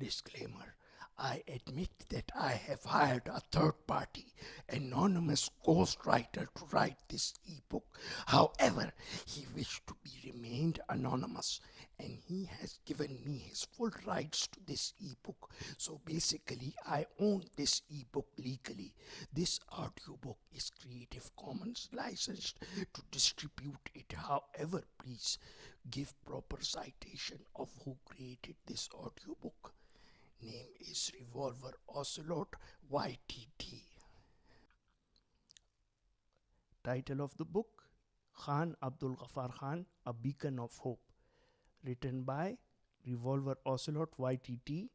Disclaimer: I admit that I have hired a third party, anonymous ghostwriter to write this ebook. However, he wished to be remained anonymous and he has given me his full rights to this ebook. So basically, I own this ebook legally. This audiobook is Creative Commons licensed to distribute it. However, please give proper citation of who created this audiobook. Name is Revolver Ocelot YTT. Title of the book: Khan Abdul Ghaffar Khan, A Beacon of Hope. Written by Revolver Ocelot YTT.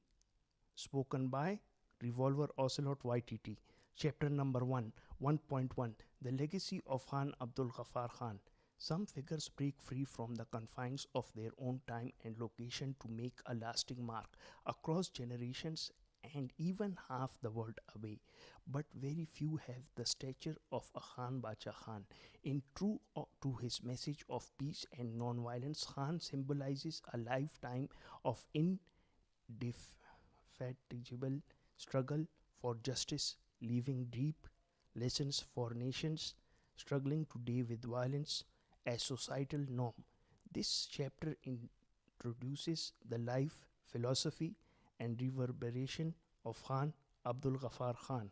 Spoken by Revolver Ocelot YTT. Chapter number 1, 1.1. The Legacy of Khan Abdul Ghaffar Khan. Some figures break free from the confines of their own time and location to make a lasting mark across generations and even half the world away. But very few have the stature of a Khan Bacha Khan. In true to his message of peace and non-violence, Khan symbolizes a lifetime of indefatigable struggle for justice, leaving deep lessons for nations struggling today with violence as societal norm. This chapter introduces the life, philosophy, and reverberation of Khan Abdul Ghaffar Khan,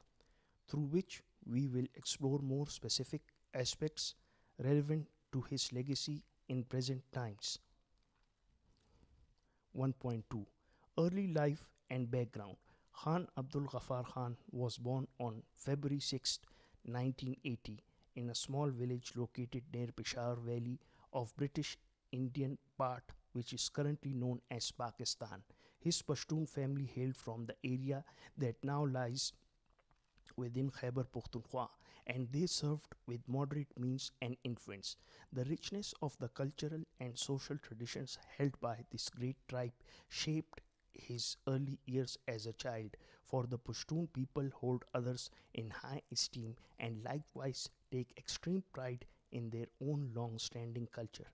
through which we will explore more specific aspects relevant to his legacy in present times. 1.2. Early life and background. Khan Abdul Ghaffar Khan was born on February 6, 1980, in a small village located near Peshawar Valley of British Indian part, which is currently known as Pakistan. His Pashtun family hailed from the area that now lies within Khyber Pakhtunkhwa, and they served with moderate means and influence. The richness of the cultural and social traditions held by this great tribe shaped his early years as a child, for the Pashtun people hold others in high esteem and likewise take extreme pride in their own long-standing culture.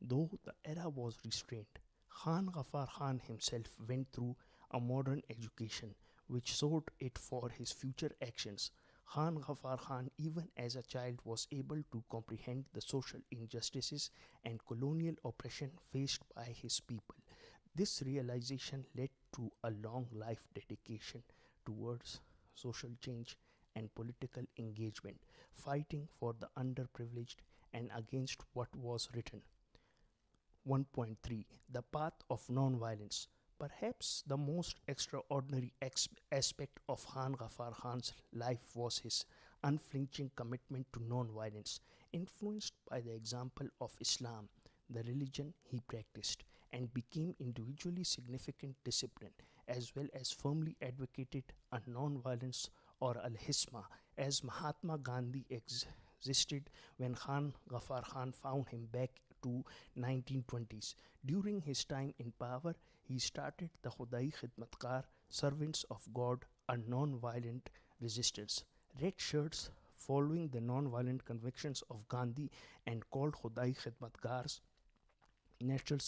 Though the era was restrained, Khan Ghaffar Khan himself went through a modern education which sought it for his future actions. Khan Ghaffar Khan, even as a child, was able to comprehend the social injustices and colonial oppression faced by his people. This realization led to a long life dedication towards social change and political engagement, fighting for the underprivileged and against what was written. 1.3. The Path of Nonviolence. Perhaps the most extraordinary aspect of Khan Ghaffar Khan's life was his unflinching commitment to nonviolence, influenced by the example of Islam, the religion he practiced, and became individually significant discipline, as well as firmly advocated a non-violence or al-hisma, as Mahatma Gandhi existed when Khan Ghaffar Khan found him back to 1920s. During his time in power, he started the Khudai Khidmatkar, Servants of God, a non-violent resistance. Red shirts following the non-violent convictions of Gandhi and called Khudai Khidmatkars, natural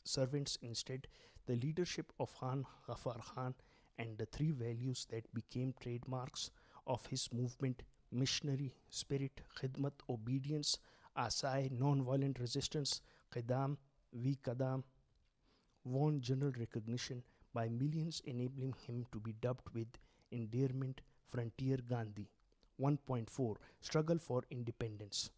servants instead. The leadership of Khan Ghaffar Khan and the three values that became trademarks of his movement: missionary spirit, khidmat, obedience; asai, non-violent resistance; qidam, vi qadam, won general recognition by millions, enabling him to be dubbed with endearment Frontier Gandhi. 1.4. Struggle for Independence.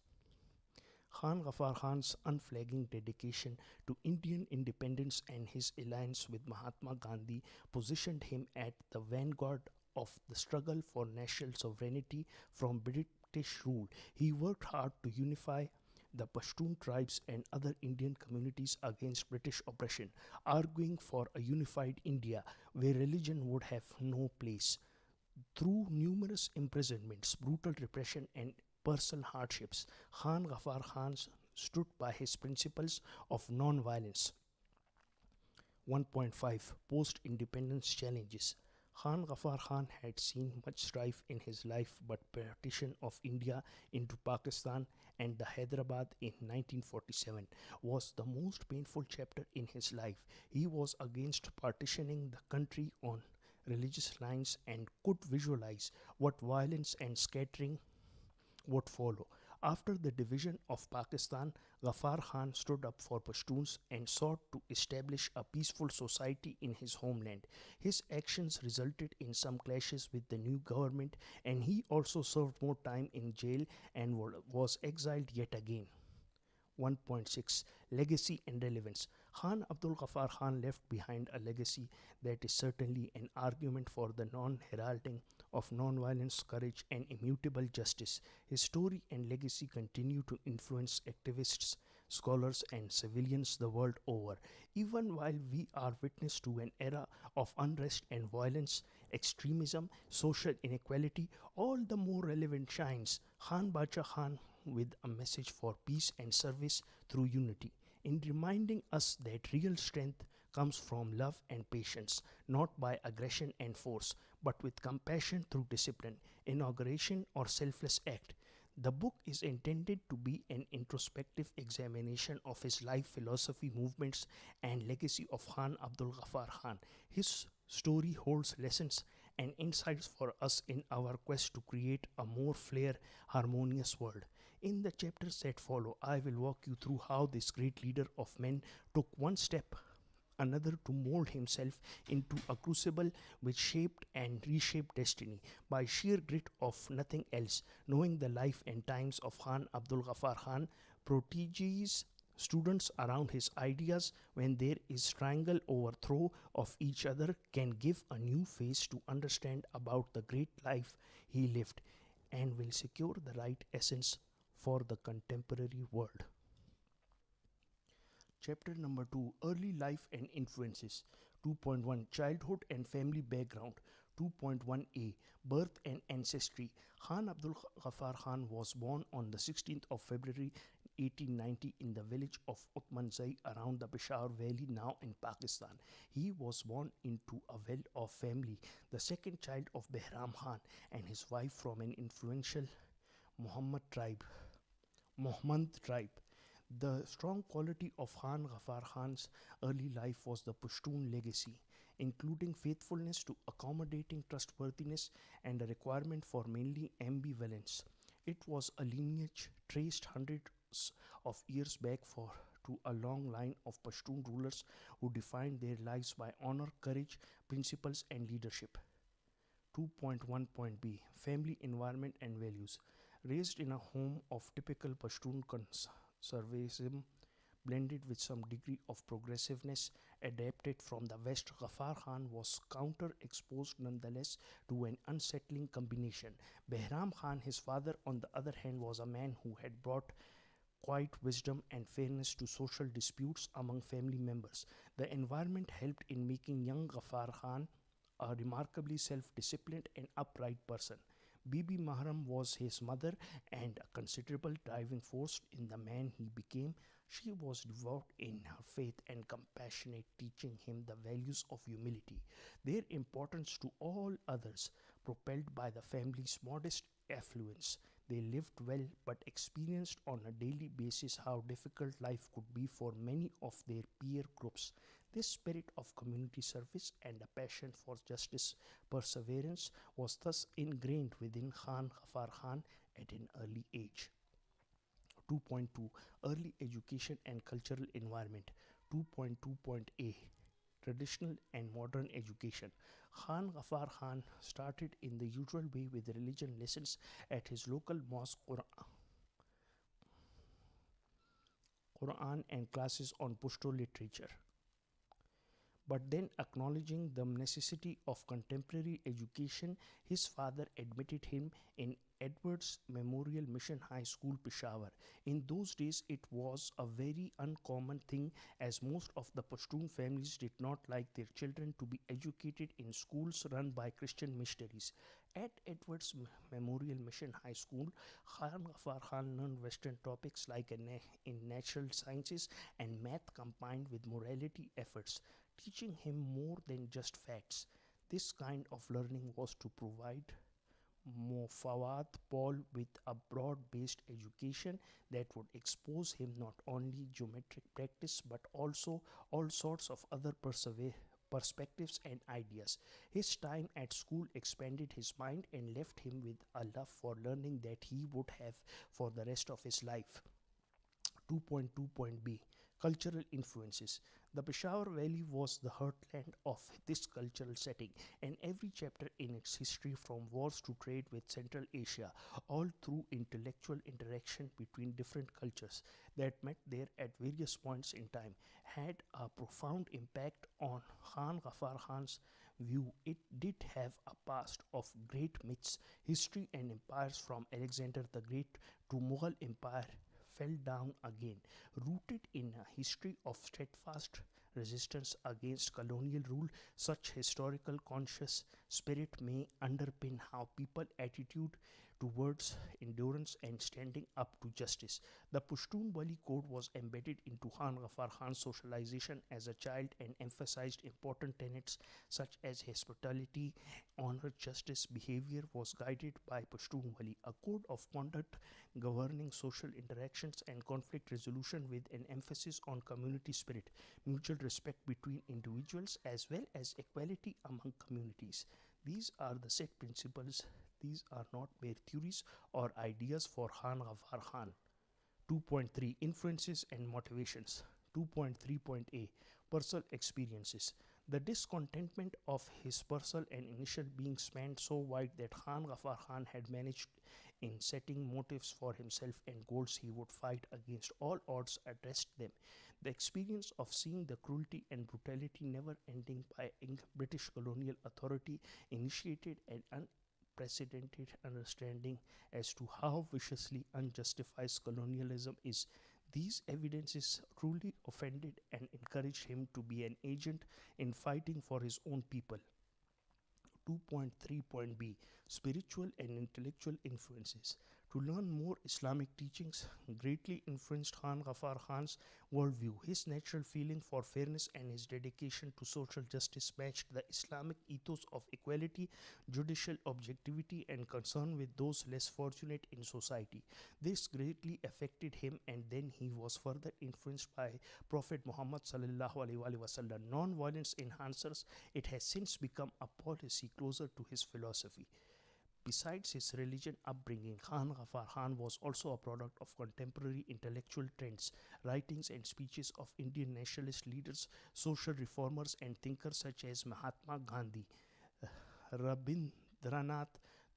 Khan Ghaffar Khan's unflagging dedication to Indian independence and his alliance with Mahatma Gandhi positioned him at the vanguard of the struggle for national sovereignty from British rule. He worked hard to unify the Pashtun tribes and other Indian communities against British oppression, arguing for a unified India where religion would have no place. Through numerous imprisonments, brutal repression, and personal hardships, Khan Ghaffar Khan stood by his principles of non-violence. 1.5. Post-independence challenges. Khan Ghaffar Khan had seen much strife in his life, but partition of India into Pakistan and the Hyderabad in 1947 was the most painful chapter in his life. He was against partitioning the country on religious lines and could visualize what violence and scattering would follow. After the division of Pakistan, Ghaffar Khan stood up for Pashtuns and sought to establish a peaceful society in his homeland. His actions resulted in some clashes with the new government, and he also served more time in jail and was exiled yet again. 1.6 Legacy and Relevance. Khan Abdul Ghaffar Khan left behind a legacy that is certainly an argument for the non heralding of non-violence, courage, and immutable justice. His story and legacy continue to influence activists, scholars, and civilians the world over. Even while we are witness to an era of unrest and violence, extremism, social inequality, all the more relevant shines Khan Bacha Khan with a message for peace and service through unity, in reminding us that real strength comes from love and patience, not by aggression and force, but with compassion through discipline, inauguration, or selfless act. The book is intended to be an introspective examination of his life philosophy, movements, and legacy of Khan Abdul Ghaffar Khan. His story holds lessons and insights for us in our quest to create a more fair, harmonious world. In the chapters that follow, I will walk you through how this great leader of men took one step another to mold himself into a crucible which shaped and reshaped destiny by sheer grit of nothing else. Knowing the life and times of Khan Abdul Ghaffar Khan, proteges students around his ideas when there is triangle overthrow of each other can give a new face to understand about the great life he lived and will secure the right essence for the contemporary world. Chapter number 2, Early Life and Influences. 2.1, Childhood and Family Background. 2.1a, Birth and Ancestry. Khan Abdul Ghaffar Khan was born on the 16th of February 1890 in the village of Utmanzai around the Peshawar Valley, now in Pakistan. He was born into a well-off family, the second child of Behram Khan and his wife from an influential Muhammad tribe. Muhammad tribe. The strong quality of Khan Ghaffar Khan's early life was the Pashtun legacy, including faithfulness to accommodating trustworthiness and a requirement for mainly ambivalence. It was a lineage traced hundreds of years back for to a long line of Pashtun rulers who defined their lives by honor, courage, principles, and leadership. 2.1.b Family Environment and Values. Raised in a home of typical Pashtun conservatism, blended with some degree of progressiveness adapted from the West, Ghaffar Khan was counter exposed nonetheless to an unsettling combination. Behram Khan, his father, on the other hand, was a man who had brought quiet wisdom and fairness to social disputes among family members. The environment helped in making young Ghaffar Khan a remarkably self-disciplined and upright person. Bibi Mahram was his mother and a considerable driving force in the man he became. She was devout in her faith and compassionate, teaching him the values of humility, their importance to all others, propelled by the family's modest affluence. They lived well but experienced on a daily basis how difficult life could be for many of their peer groups. This spirit of community service and a passion for justice perseverance was thus ingrained within Khan Ghaffar Khan at an early age. 2.2 Early Education and Cultural Environment. 2.2.a Traditional and Modern Education. Khan Ghaffar Khan started in the usual way with religion lessons at his local mosque, Quran, and classes on Pashto literature. But then, acknowledging the necessity of contemporary education, his father admitted him in Edwards Memorial Mission High School, Peshawar. In those days, it was a very uncommon thing as most of the Pashtun families did not like their children to be educated in schools run by Christian missionaries. At Edwards Memorial Mission High School, Khan Ghaffar Khan learned Western topics like in natural sciences and math combined with morality efforts, teaching him more than just facts. This kind of learning was to provide Mofawad Paul with a broad based education that would expose him not only geometric practice but also all sorts of other perspectives and ideas. His time at school expanded his mind and left him with a love for learning that he would have for the rest of his life. 2.2.b Cultural influences. The Peshawar Valley was the heartland of this cultural setting, and every chapter in its history, from wars to trade with Central Asia, all through intellectual interaction between different cultures that met there at various points in time, had a profound impact on Khan Ghaffar Khan's view. It did have a past of great myths, history, and empires from Alexander the Great to Mughal Empire fell down again, rooted in a history of steadfast resistance against colonial rule. Such historical conscious spirit may underpin how people attitude towards endurance and standing up to justice. The Pushtun Wali Code was embedded into Khan Ghaffar Khan's socialization as a child and emphasized important tenets such as hospitality, honor, justice. Behavior was guided by Pushtun Wali, a code of conduct governing social interactions and conflict resolution with an emphasis on community spirit, mutual respect between individuals, as well as equality among communities. These are the set principles. These are not mere theories or ideas for Khan Ghaffar Khan. 2.3 Influences and motivations. 2.3.a Personal experiences. The discontentment of his personal and initial being spanned so wide that Khan Ghaffar Khan had managed in setting motives for himself and goals he would fight against all odds addressed them. The experience of seeing the cruelty and brutality never ending by British colonial authority initiated an unprecedented understanding as to how viciously unjustified colonialism is. These evidences truly offended and encouraged him to be an agent in fighting for his own people. 2.3.b Spiritual and intellectual influences. To learn more Islamic teachings greatly influenced Khan Ghaffar Khan's worldview. His natural feeling for fairness and his dedication to social justice matched the Islamic ethos of equality, judicial objectivity, and concern with those less fortunate in society. This greatly affected him, and then he was further influenced by Prophet Muhammad sallallahu alaihi wasallam. Non-violence enhancers. It has since become a policy closer to his philosophy. Besides his religion upbringing, Khan Ghaffar Khan was also a product of contemporary intellectual trends, writings and speeches of Indian nationalist leaders, social reformers and thinkers such as Mahatma Gandhi, Rabindranath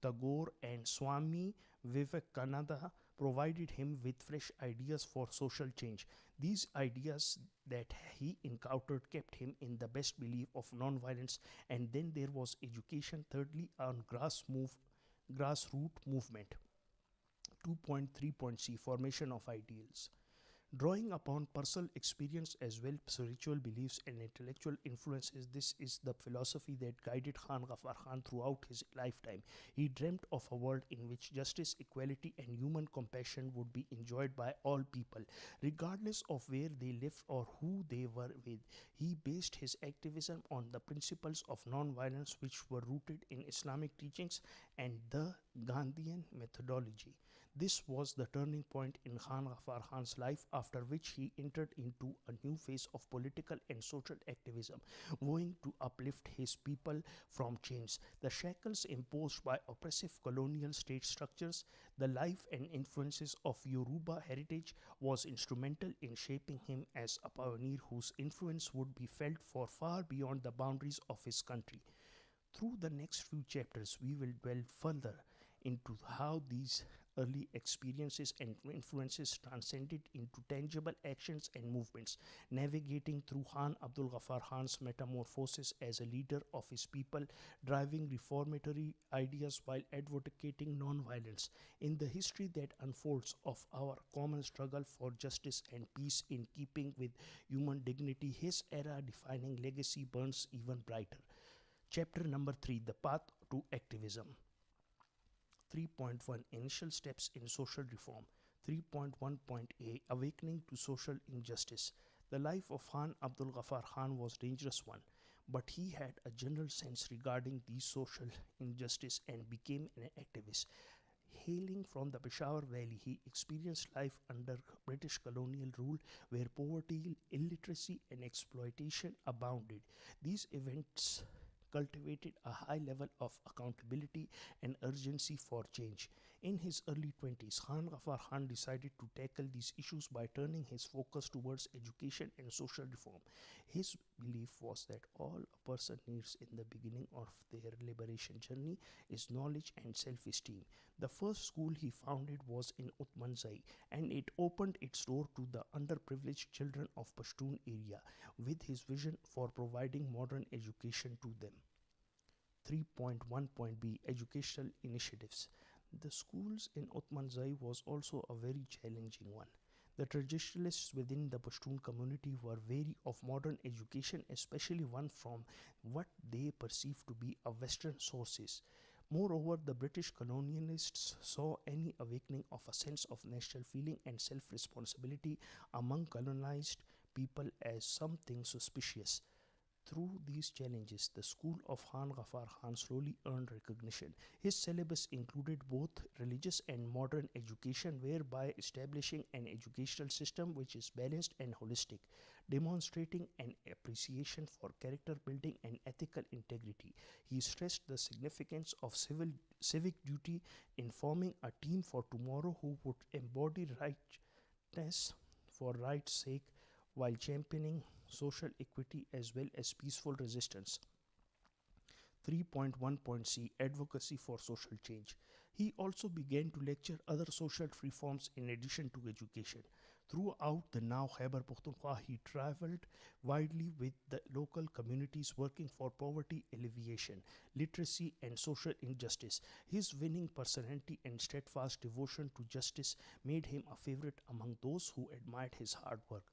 Tagore and Swami Vivekananda provided him with fresh ideas for social change. These ideas that he encountered kept him in the best belief of non-violence. And then there was education, thirdly, on grassroots movement. 2.3.c Formation of ideals. Drawing upon personal experience as well spiritual beliefs and intellectual influences, this is the philosophy that guided Khan Ghaffar Khan throughout his lifetime. He dreamt of a world in which justice, equality, and human compassion would be enjoyed by all people, regardless of where they lived or who they were with. He based his activism on the principles of non-violence, which were rooted in Islamic teachings and the Gandhian methodology. This was the turning point in Khan Ghaffar Khan's life, after which he entered into a new phase of political and social activism, vowing to uplift his people from chains, the shackles imposed by oppressive colonial state structures. The life and influences of Yoruba heritage was instrumental in shaping him as a pioneer whose influence would be felt for far beyond the boundaries of his country. Through the next few chapters, we will delve further into how these early experiences and influences transcended into tangible actions and movements, navigating through Khan Abdul Ghaffar Khan's metamorphosis as a leader of his people, driving reformatory ideas while advocating non-violence. In the history that unfolds of our common struggle for justice and peace in keeping with human dignity, his era-defining legacy burns even brighter. Chapter number 3 The Path to Activism. 3.1 Initial Steps in Social Reform. 3.1.a Awakening to Social Injustice. The life of Khan Abdul Ghaffar Khan was a dangerous one, but he had a general sense regarding these social injustice and became an activist. Hailing from the Peshawar Valley, he experienced life under British colonial rule where poverty, illiteracy, and exploitation abounded. These events cultivated a high level of accountability and urgency for change. In his early 20s, Khan Ghaffar Khan decided to tackle these issues by turning his focus towards education and social reform. His belief was that all a person needs in the beginning of their liberation journey is knowledge and self esteem. The first school he founded was in Utmanzai, and it opened its door to the underprivileged children of Pashtun area with his vision for providing modern education to them. 3.1.b Educational Initiatives. The schools in Utmanzai was also a very challenging one. The traditionalists within the Pashtun community were wary of modern education, especially one from what they perceived to be a Western sources. Moreover, the British colonialists saw any awakening of a sense of national feeling and self responsibility among colonized people as something suspicious. Through these challenges, the school of Khan Ghaffar Khan slowly earned recognition. His syllabus included both religious and modern education, whereby establishing an educational system which is balanced and holistic, demonstrating an appreciation for character building and ethical integrity. He stressed the significance of civic duty in forming a team for tomorrow who would embody rightness for right's sake while championing social equity as well as peaceful resistance. 3.1.c Advocacy for Social Change. He also began to lecture other social reforms in addition to education. Throughout the now Khyber Pakhtunkhwa, he traveled widely with the local communities working for poverty alleviation, literacy, and social injustice. His winning personality and steadfast devotion to justice made him a favorite among those who admired his hard work.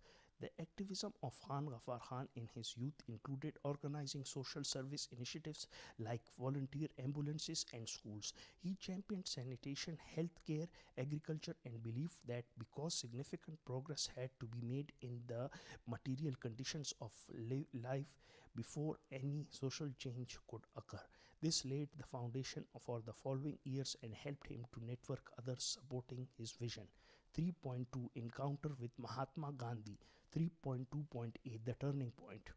The activism of Khan Ghaffar Khan in his youth included organizing social service initiatives like volunteer ambulances and schools. He championed sanitation, healthcare, agriculture, and believed that because significant progress had to be made in the material conditions of life before any social change could occur. This laid the foundation for the following years and helped him to network others supporting his vision. 3.2 Encounter with Mahatma Gandhi. 3.2.8 The Turning Point.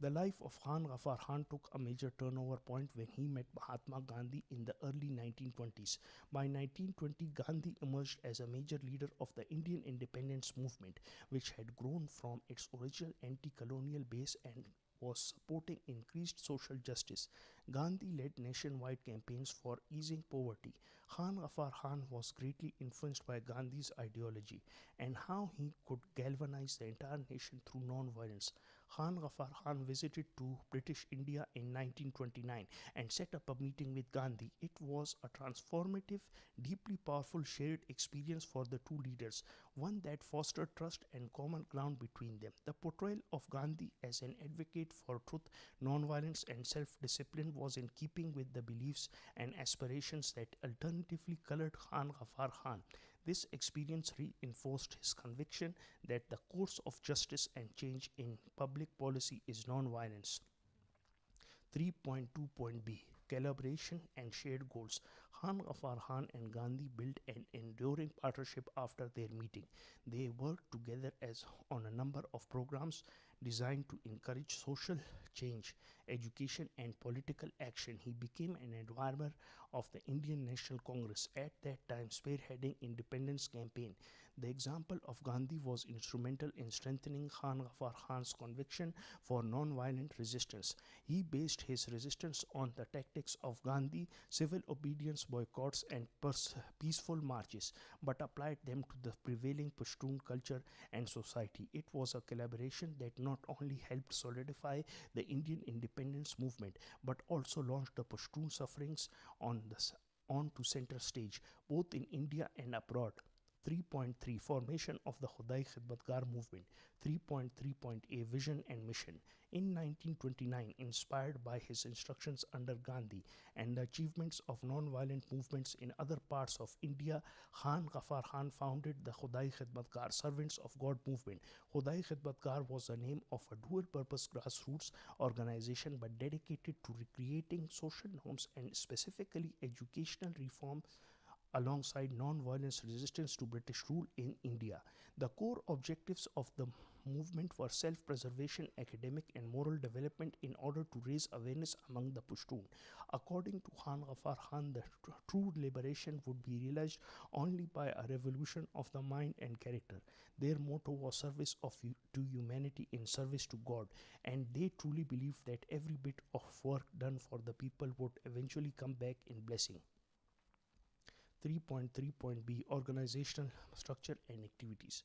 The life of Khan Ghaffar Khan took a major turnover point when he met Mahatma Gandhi in the early 1920s. By 1920, Gandhi emerged as a major leader of the Indian independence movement, which had grown from its original anti-colonial base and was supporting increased social justice. Gandhi led nationwide campaigns for easing poverty. Khan Ghaffar Khan was greatly influenced by Gandhi's ideology and how he could galvanize the entire nation through non-violence. Khan Ghaffar Khan visited to British India in 1929 and set up a meeting with Gandhi. It was a transformative, deeply powerful shared experience for the two leaders, one that fostered trust and common ground between them. The portrayal of Gandhi as an advocate for truth, nonviolence, and self-discipline was in keeping with the beliefs and aspirations that alternatively colored Khan Ghaffar Khan. This experience reinforced his conviction that the course of justice and change in public policy is nonviolence. 3.2.b Collaboration and Shared Goals. Khan Ghaffar Khan and Gandhi built an enduring partnership after their meeting. They worked together as on a number of programs designed to encourage social change, education, and political action. He became an advisor of the Indian National Congress, at that time spearheading independence campaign. The example of Gandhi was instrumental in strengthening Khan Ghaffar Khan's conviction for non-violent resistance. He based his resistance on the tactics of Gandhi, civil obedience, boycotts, and peaceful marches, but applied them to the prevailing Pashtun culture and society. It was a collaboration that not only helped solidify the Indian independence movement, but also launched the Pashtun sufferings onto center stage, both in India and abroad. 3.3 Formation of the Khudai Khidmatgar Movement. 3.3.a Vision and Mission. In 1929, inspired by his instructions under Gandhi and the achievements of non-violent movements in other parts of India, Khan Ghaffar Khan founded the Khudai Khidmatgar Servants of God movement. Khudai Khidmatgar was the name of a dual-purpose grassroots organization but dedicated to recreating social norms and specifically educational reform alongside non-violence resistance to British rule in India. The core objectives of the movement were self-preservation, academic and moral development in order to raise awareness among the Pushtun. According to Khan Ghaffar Khan, the true liberation would be realized only by a revolution of the mind and character. Their motto was service to humanity in service to God, and they truly believed that every bit of work done for the people would eventually come back in blessing. 3.3.b Organizational Structure and Activities.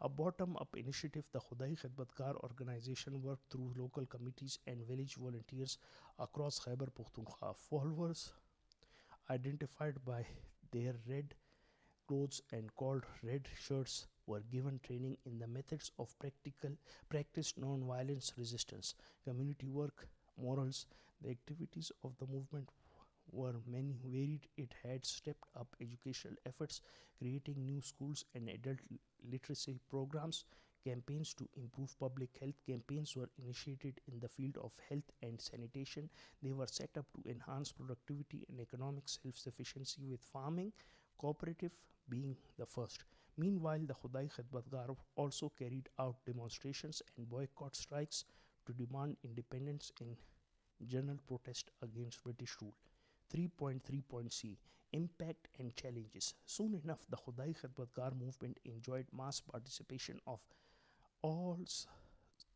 A bottom-up initiative, the Khudai Khidmatgar organization worked through local committees and village volunteers across Khyber Pakhtunkhwa. Followers identified by their red clothes and called red shirts were given training in the methods of practiced non-violence resistance, community work, morals. The activities of the movement were many varied. It had stepped up educational efforts, creating new schools and adult literacy programs. Campaigns to improve public health campaigns were initiated in the field of health and sanitation. They were set up to enhance productivity and economic self-sufficiency, with farming cooperative being the first. Meanwhile, the Khudai Khidmatgar also carried out demonstrations and boycott strikes to demand independence in general protest against British rule. 3.3.c Impact and Challenges. Soon enough, the Khudai Khidmatgar movement enjoyed mass participation of all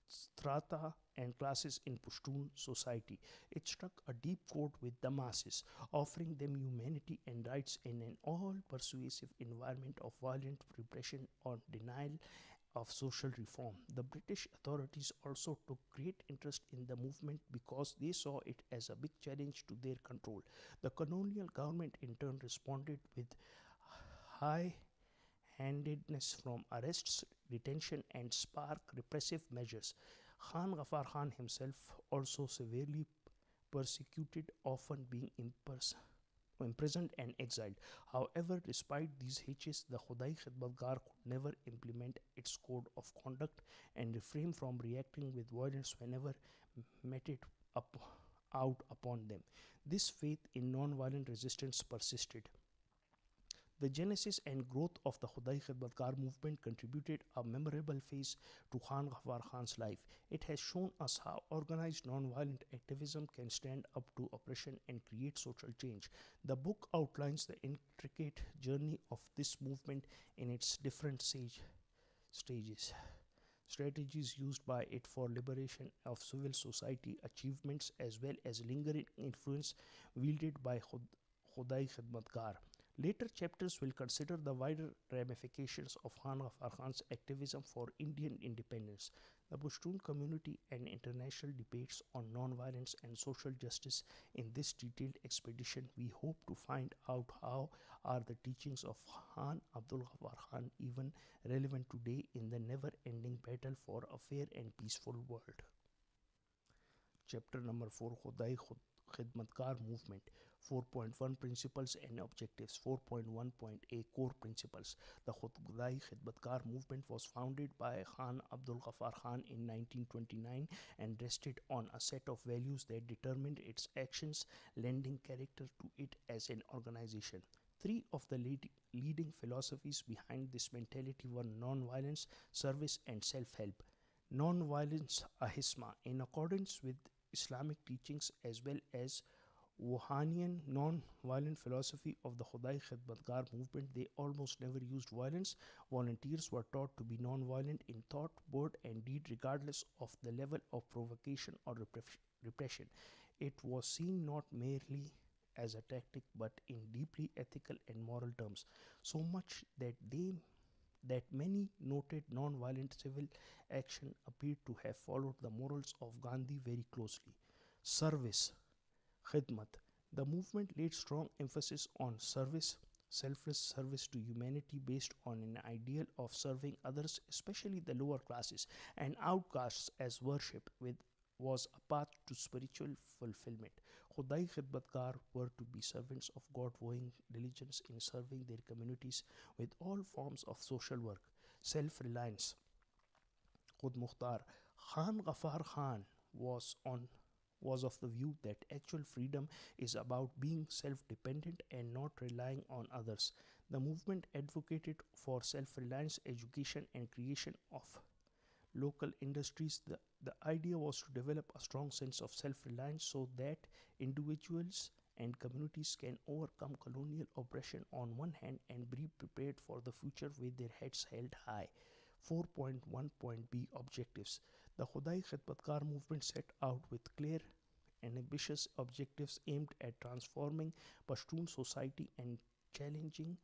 strata and classes in Pushtun society. It struck a deep chord with the masses, offering them humanity and rights in an all-persuasive environment of violent repression or denial of social reform. The British authorities also took great interest in the movement because they saw it as a big challenge to their control. The colonial government in turn responded with high handedness from arrests, detention, and spark repressive measures. Khan Ghaffar Khan himself also severely persecuted, often being imprisoned and exiled. However, despite these hitches, the Khudai Khidmatgar could never implement its code of conduct and refrain from reacting with violence whenever meted out upon them. This faith in non-violent resistance persisted. The genesis and growth of the Khudai Khidmatgar movement contributed a memorable phase to Khan Ghaffar Khan's life. It has shown us how organized non-violent activism can stand up to oppression and create social change. The book outlines the intricate journey of this movement in its different stages. Strategies used by it for liberation of civil society, achievements, as well as lingering influence wielded by Khudai Khidmatgar. Later chapters will consider the wider ramifications of Khan Ghaffar Khan's activism for Indian independence, the Pushtun community, and international debates on non-violence and social justice. In this detailed expedition, we hope to find out how are the teachings of Khan Abdul Ghaffar Khan even relevant today in the never-ending battle for a fair and peaceful world. Chapter number 4, Khudai Khidmatgar Movement. 4.1 Principles and Objectives. 4.1.a Core Principles. The Khudai Khidmatgar movement was founded by Khan Abdul Ghaffar Khan in 1929 and rested on a set of values that determined its actions, lending character to it as an organization. Three of the leading philosophies behind this mentality were non-violence, service, and self-help. Non-violence ahisma, in accordance with Islamic teachings, as well as Wahhanian non-violent philosophy of the Khudai Khidmatgar movement. They almost never used violence. Volunteers were taught to be non-violent in thought, word, and deed, regardless of the level of provocation or repression. It was seen not merely as a tactic but in deeply ethical and moral terms, so much that many noted non-violent civil action appeared to have followed the morals of Gandhi very closely. Service, Khidmat. The movement laid strong emphasis on service. selfless service to humanity based on an ideal of serving others, especially the lower classes and outcasts, as worship with was a path to spiritual fulfillment. Khudai Khidmatgar were to be servants of God, vowing diligence in serving their communities with all forms of social work, self reliance. Khud Mukhtar Khan Ghaffar Khan was on was of the view that actual freedom is about being self dependent and not relying on others. The movement advocated for self reliance, education, and creation of local industries. The idea was to develop a strong sense of self reliance so that individuals and communities can overcome colonial oppression on one hand and be prepared for the future with their heads held high. 4.1.b Objectives. The Khudai Khidmatkar movement set out with clear and ambitious objectives aimed at transforming Pashtun society and challenging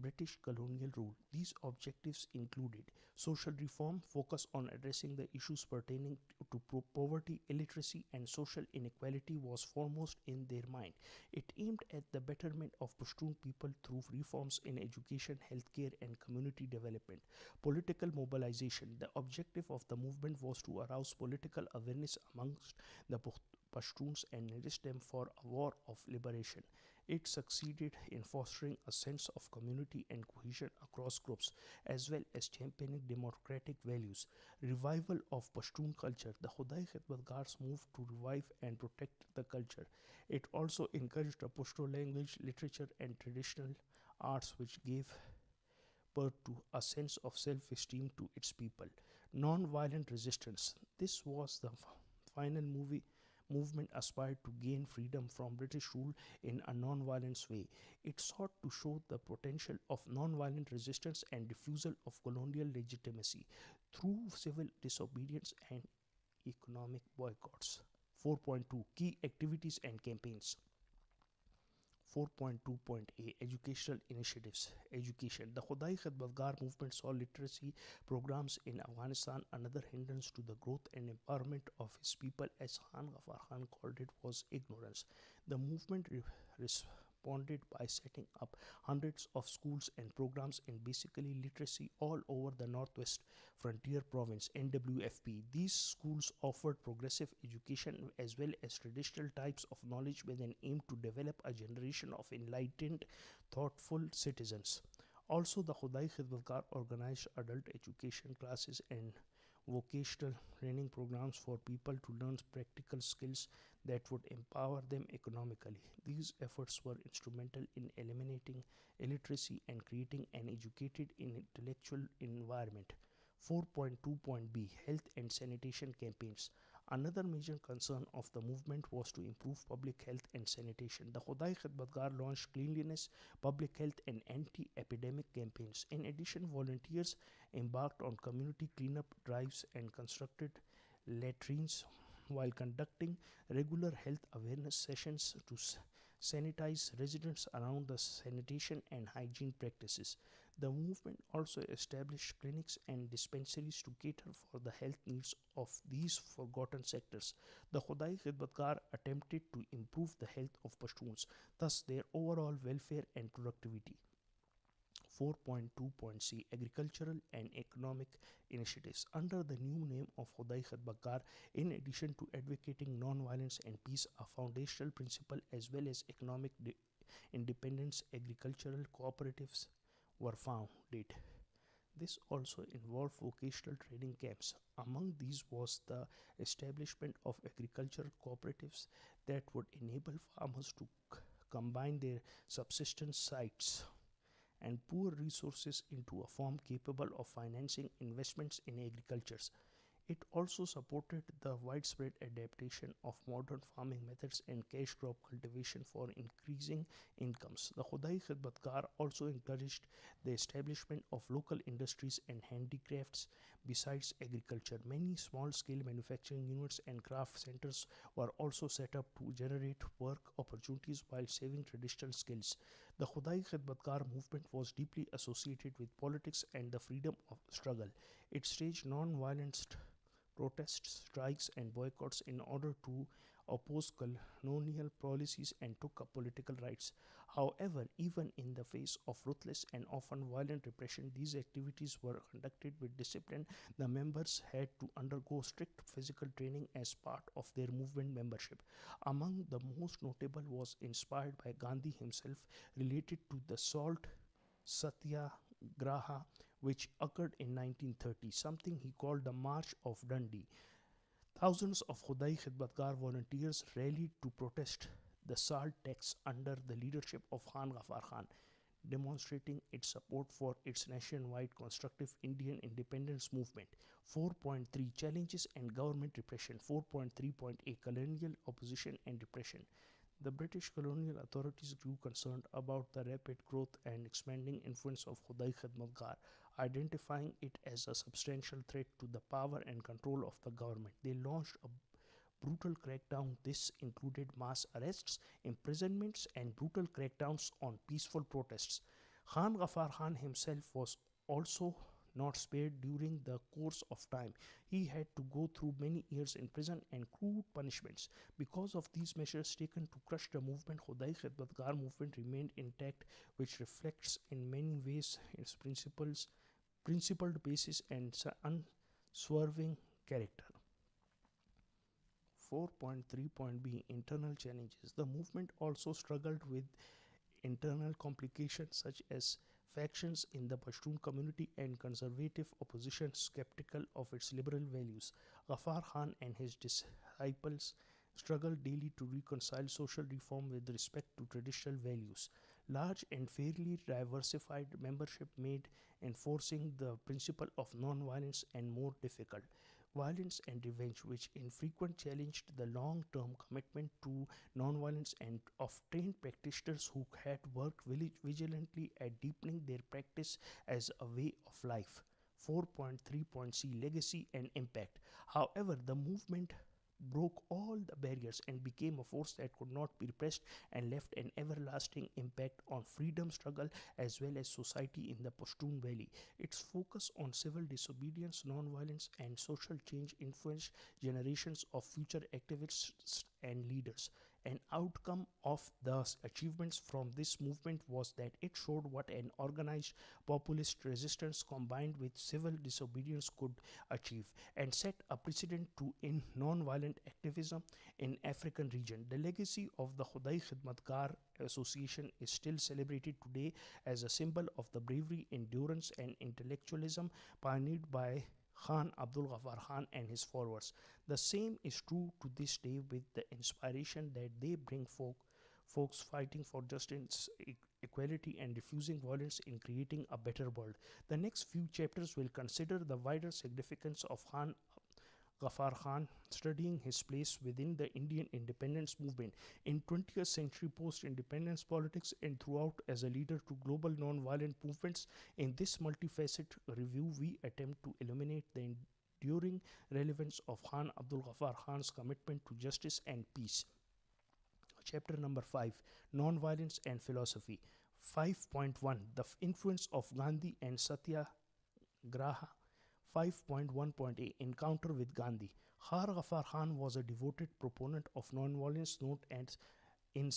British colonial rule. These objectives included social reform, focus on addressing the issues pertaining to poverty, illiteracy, and social inequality was foremost in their mind. It aimed at the betterment of Pashtun people through reforms in education, healthcare, and community development. Political mobilization. The objective of the movement was to arouse political awareness amongst the Pashtuns and enlist them for a war of liberation. It succeeded in fostering a sense of community and cohesion across groups, as well as championing democratic values. Revival of Pashtun culture. The Khudai Khidmatgars moved to revive and protect the culture. It also encouraged the Pashto language, literature, and traditional arts, which gave birth to a sense of self-esteem to its people. Non-violent resistance. This was the final movement aspired to gain freedom from British rule in a non-violent way. It sought to show the potential of non-violent resistance and refusal of colonial legitimacy through civil disobedience and economic boycotts. 4.2 Key activities and campaigns. 4.2.a Educational initiatives. Education. The Khudai Khidmatgar movement saw literacy programs in Afghanistan another hindrance to the growth and empowerment of his people, as Khan Ghaffar Khan called it, was ignorance. The movement responded by setting up hundreds of schools and programs in basically literacy all over the Northwest Frontier Province (NWFP). These schools offered progressive education as well as traditional types of knowledge with an aim to develop a generation of enlightened, thoughtful citizens. Also, the Khudai Khidmatkar organized adult education classes and vocational training programs for people to learn practical skills that would empower them economically. These efforts were instrumental in eliminating illiteracy and creating an educated intellectual environment. 4.2.b Health and sanitation campaigns. Another major concern of the movement was to improve public health and sanitation. The Khudai Khidmatgar launched cleanliness, public health, and anti epidemic campaigns. In addition, volunteers embarked on community cleanup drives and constructed latrines while conducting regular health awareness sessions to sanitize residents around the sanitation and hygiene practices. The movement also established clinics and dispensaries to cater for the health needs of these forgotten sectors. The Khudai Khidmatkar attempted to improve the health of Pashtuns, thus their overall welfare and productivity. 4.2.c Agricultural and Economic Initiatives. Under the new name of Khudai Khidmatkar, in addition to advocating non-violence and peace, a foundational principle as well as economic independence, agricultural cooperatives were founded. This also involved vocational training camps. Among these was the establishment of agricultural cooperatives that would enable farmers to combine their subsistence sites and poor resources into a form capable of financing investments in agriculture. It also supported the widespread adaptation of modern farming methods and cash crop cultivation for increasing incomes. The Khudai Khidmatkar also encouraged the establishment of local industries and handicrafts besides agriculture. Many small-scale manufacturing units and craft centers were also set up to generate work opportunities while saving traditional skills. The Khudai Khidmatkar movement was deeply associated with politics and the freedom of struggle. It staged non-violent protests, strikes, and boycotts in order to opposed colonial policies, and took up political rights. However, even in the face of ruthless and often violent repression, these activities were conducted with discipline. The members had to undergo strict physical training as part of their movement membership. Among the most notable was inspired by Gandhi himself, related to the Salt Satyagraha, which occurred in 1930, something he called the March of Dundee. Thousands of Khudai Khidmatgar volunteers rallied to protest the salt tax under the leadership of Khan Ghaffar Khan, demonstrating its support for its nationwide constructive Indian independence movement. 4.3 Challenges and government repression. 4.3.a Colonial opposition and repression. The British colonial authorities grew concerned about the rapid growth and expanding influence of Khudai Khidmatgar, identifying it as a substantial threat to the power and control of the government. They launched a brutal crackdown. This included mass arrests, imprisonments, and brutal crackdowns on peaceful protests. Khan Ghaffar Khan himself was also not spared during the course of time. He had to go through many years in prison and cruel punishments. Because of these measures taken to crush the movement, Khudai Khidmatgar movement remained intact, which reflects in many ways its principled basis and unswerving character. 4.3.b Internal challenges. The movement also struggled with internal complications such as factions in the Pashtun community and conservative opposition skeptical of its liberal values. Ghaffar Khan and his disciples struggled daily to reconcile social reform with respect to traditional values. Large and fairly diversified membership made enforcing the principle of non-violence and more difficult. Violence and revenge, which infrequently challenged the long-term commitment to non-violence and of trained practitioners who had worked vigilantly at deepening their practice as a way of life. 4.3.c Legacy and impact. However, the movement broke all the barriers and became a force that could not be repressed and left an everlasting impact on freedom struggle as well as society in the Pashtun Valley. Its focus on civil disobedience, non-violence, and social change influenced generations of future activists and leaders. An outcome of the achievements from this movement was that it showed what an organized populist resistance combined with civil disobedience could achieve, and set a precedent to in non-violent activism in African region. The legacy of the Khudai Khidmatgar Association is still celebrated today as a symbol of the bravery, endurance, and intellectualism pioneered by Khan Abdul Ghaffar Khan and his followers. The same is true to this day, with the inspiration that they bring folks fighting for justice, equality, and refusing violence in creating a better world. The next few chapters will consider the wider significance of Khan Ghaffar Khan, studying his place within the Indian independence movement in 20th century post-independence politics and throughout as a leader to global non-violent movements. In this multifaceted review, we attempt to illuminate the enduring relevance of Khan Abdul Ghaffar Khan's commitment to justice and peace. Chapter number 5, Nonviolence and Philosophy. 5.1 The influence of Gandhi and Satyagraha. 5.1.a Encounter with Gandhi. Khan Ghaffar Khan was a devoted proponent of nonviolence, known as in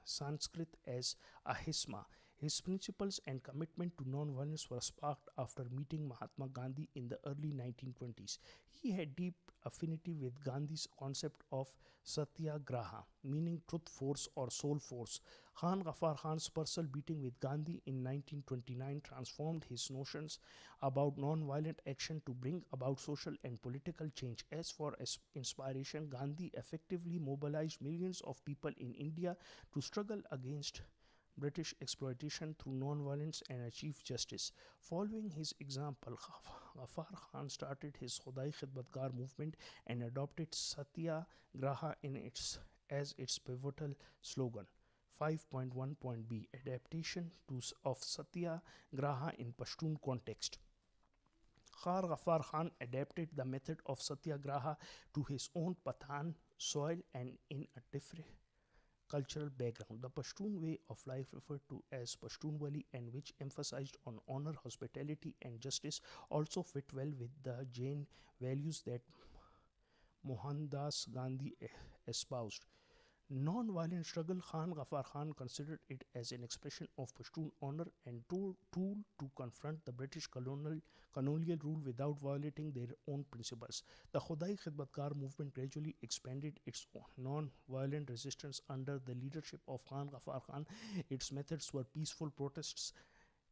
Sanskrit as Ahisma. His principles and commitment to nonviolence were sparked after meeting Mahatma Gandhi in the early 1920s. He had deep affinity with Gandhi's concept of Satyagraha, meaning truth force or soul force. Khan Ghaffar Khan's personal meeting with Gandhi in 1929 transformed his notions about non-violent action to bring about social and political change. As for inspiration, Gandhi effectively mobilized millions of people in India to struggle against British exploitation through non-violence and achieve justice. Following his example, Ghaffar Khan started his Khudai Khidmatgar movement and adopted Satyagraha as its pivotal slogan. 5.1.b Adaptation of Satyagraha in Pashtun context. Khan Ghaffar Khan adapted the method of Satyagraha to his own Pathan soil and in a different cultural background. The Pashtun way of life, referred to as Pashtunwali, and which emphasized on honor, hospitality, and justice, also fit well with the Jain values that Mohandas Gandhi espoused. Non-violent struggle. Khan Ghaffar Khan considered it as an expression of Pashtun honor and tool to confront the British colonial rule without violating their own principles. The Khudai Khidmatkar movement gradually expanded its non-violent resistance under the leadership of Khan Ghaffar Khan. Its methods were peaceful protests,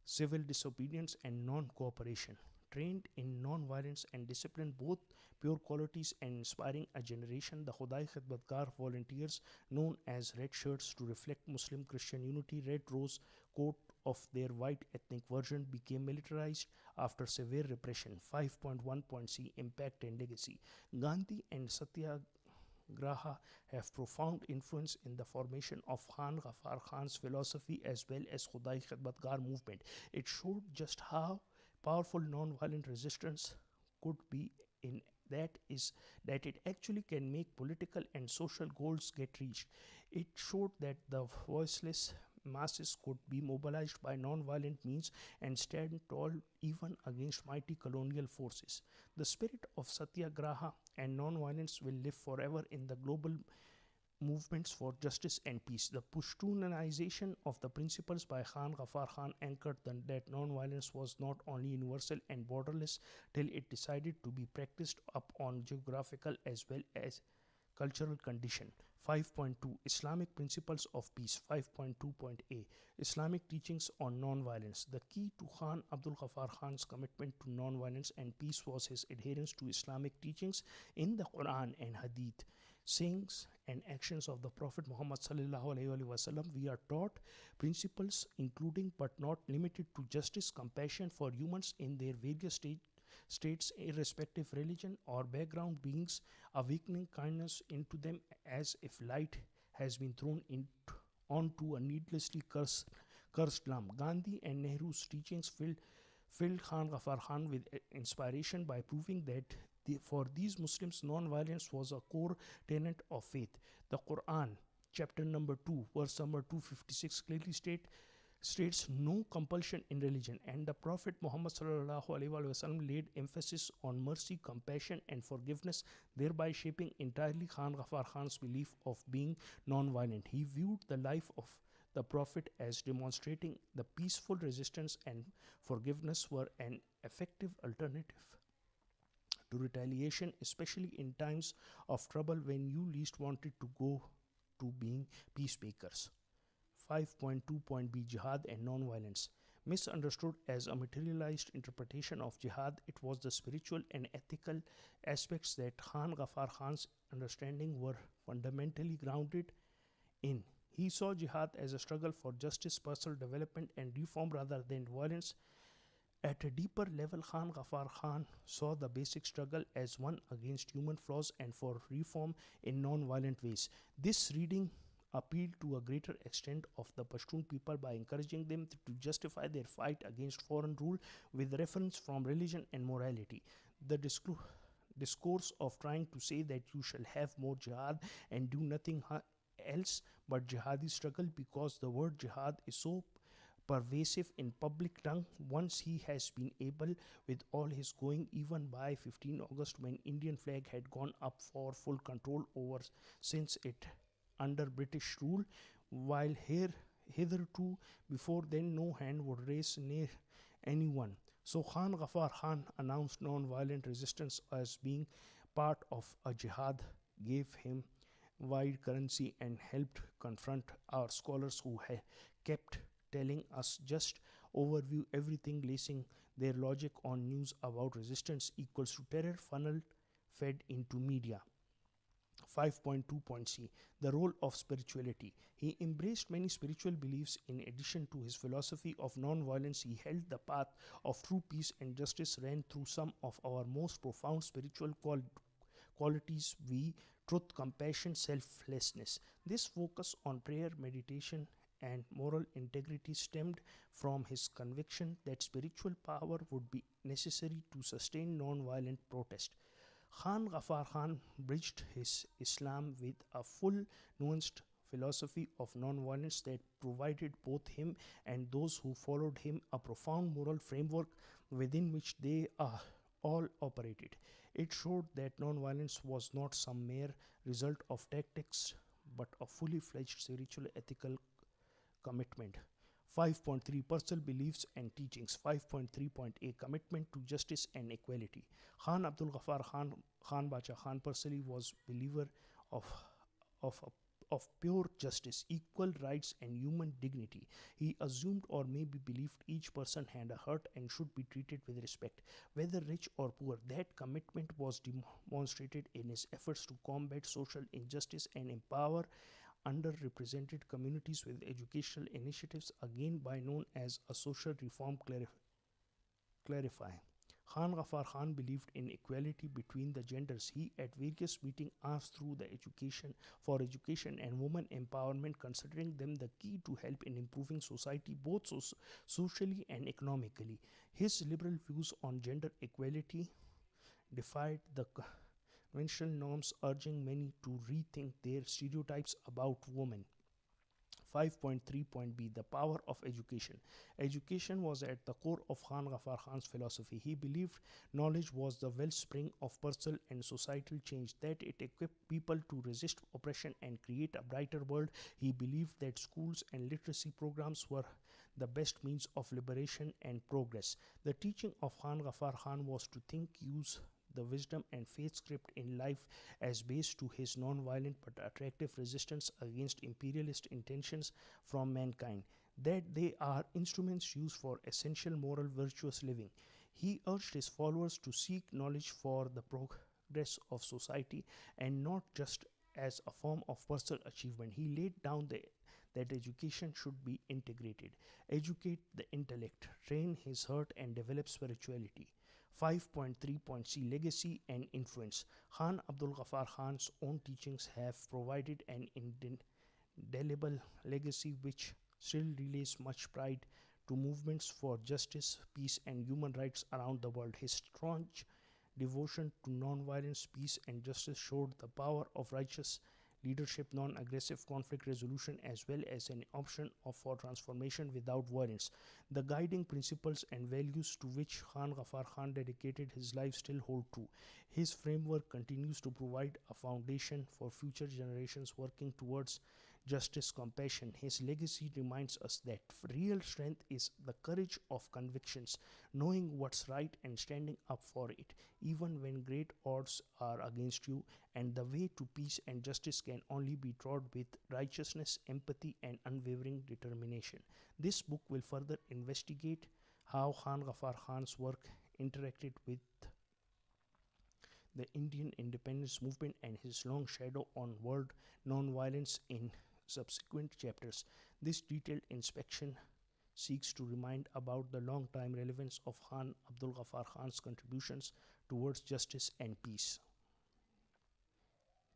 civil disobedience, and non-cooperation. Trained in non-violence and discipline, both pure qualities and inspiring a generation, the Khudai Khidmatkar volunteers, known as Red Shirts to reflect Muslim Christian unity, Red Rose coat of their white ethnic version became militarized after severe repression. 5.1.c Impact and Legacy. Gandhi and Satyagraha have profound influence in the formation of Khan Ghaffar Khan's philosophy as well as Khudai Khidmatkar movement. It showed just how powerful non-violent resistance could be in that it actually can make political and social goals get reached. It showed that the voiceless masses could be mobilized by non-violent means and stand tall even against mighty colonial forces. The spirit of Satyagraha and non-violence will live forever in the global movements for justice and peace. The Pashtunization of the principles by Khan Ghaffar Khan anchored that non-violence was not only universal and borderless till it decided to be practiced upon geographical as well as cultural condition. 5.2 Islamic Principles of Peace. 5.2.a Islamic Teachings on Non-Violence. The key to Khan Abdul Ghaffar Khan's commitment to non-violence and peace was his adherence to Islamic teachings in the Quran and Hadith, sayings and actions of the Prophet Muhammad sallallahu alaihi wasallam. We are taught principles including but not limited to justice, compassion for humans in their various states irrespective religion or background, beings, awakening kindness into them as if light has been thrown onto a needlessly cursed lamp. Gandhi and Nehru's teachings filled Khan Ghaffar Khan with inspiration by proving that for these Muslims, non-violence was a core tenet of faith. The Quran, chapter number 2, verse number 256, clearly states no compulsion in religion, and the Prophet Muhammad sallallahu alaihi wasallam laid emphasis on mercy, compassion, and forgiveness, thereby shaping entirely Khan Ghaffar Khan's belief of being non-violent. He viewed the life of the Prophet as demonstrating the peaceful resistance and forgiveness were an effective alternative to retaliation, especially in times of trouble when you least wanted to go to being peacemakers. 5.2.b Jihad and Non-Violence. Misunderstood as a materialized interpretation of jihad, it was the spiritual and ethical aspects that Khan Ghaffar Khan's understanding were fundamentally grounded in. He saw jihad as a struggle for justice, personal development, and reform rather than violence. At a deeper level, Khan Ghaffar Khan saw the basic struggle as one against human flaws and for reform in non-violent ways. This reading appealed to a greater extent of the Pashtun people by encouraging them to justify their fight against foreign rule with reference from religion and morality. The discourse of trying to say that you shall have more jihad and do nothing else but jihadi struggle, because the word jihad is so pervasive in public tongue once he has been able with all his going, even by 15 August when Indian flag had gone up for full control over since it under British rule, while hitherto before then no hand would raise near anyone. So Khan Ghaffar Khan announced non-violent resistance as being part of a jihad, gave him wide currency, and helped confront our scholars who kept telling us just overview everything, placing their logic on news about resistance equals to terror funneled fed into media. 5.2.c The role of spirituality. He embraced many spiritual beliefs. In addition to his philosophy of non-violence, he held the path of true peace and justice ran through some of our most profound spiritual qualities: truth, compassion, selflessness. This focus on prayer, meditation, and moral integrity stemmed from his conviction that spiritual power would be necessary to sustain non-violent protest. Khan Ghaffar Khan bridged his Islam with a full nuanced philosophy of non-violence that provided both him and those who followed him a profound moral framework within which they all operated. It showed that nonviolence was not some mere result of tactics but a fully fledged spiritual ethical commitment. 5.3 Personal beliefs and teachings. 5.3.a Commitment to justice and equality. Khan Abdul Ghaffar Khan Bacha Khan personally was believer of of of pure justice, equal rights, and human dignity. He assumed or maybe believed each person had a heart and should be treated with respect, whether rich or poor. That commitment was demonstrated in his efforts to combat social injustice and empower underrepresented communities with educational initiatives, again by known as a social reform clarifying. Khan Ghaffar Khan believed in equality between the genders. He at various meetings asked through the education for education and women empowerment, considering them the key to help in improving society both socially and economically. His liberal views on gender equality defied the conventional norms, urging many to rethink their stereotypes about women. 5.3.b The power of education. Education was at the core of Khan Ghaffar Khan's philosophy. He believed knowledge was the wellspring of personal and societal change, that it equipped people to resist oppression and create a brighter world. He believed that schools and literacy programs were the best means of liberation and progress. The teaching of Khan Ghaffar Khan was to think, use the wisdom and faith script in life as base to his non-violent but attractive resistance against imperialist intentions from mankind, that they are instruments used for essential moral virtuous living. He urged his followers to seek knowledge for the progress of society and not just as a form of personal achievement. He laid down that education should be integrated, educate the intellect, train his heart, and develop spirituality. 5.3.c Legacy and Influence. Khan Abdul Ghaffar Khan's own teachings have provided an indelible legacy which still relays much pride to movements for justice, peace, and human rights around the world. His staunch devotion to non-violence, peace, and justice showed the power of righteous leadership, non-aggressive conflict resolution, as well as an option for transformation without violence. The guiding principles and values to which Khan Ghaffar Khan dedicated his life still hold true. His framework continues to provide a foundation for future generations working towards justice, compassion. His legacy reminds us that real strength is the courage of convictions, knowing what's right and standing up for it, even when great odds are against you. And the way to peace and justice can only be trod with righteousness, empathy, and unwavering determination. This book will further investigate how Khan Ghaffar Khan's work interacted with the Indian independence movement and his long shadow on world nonviolence in subsequent chapters. This detailed inspection seeks to remind about the long-time relevance of Khan Abdul Ghaffar Khan's contributions towards justice and peace.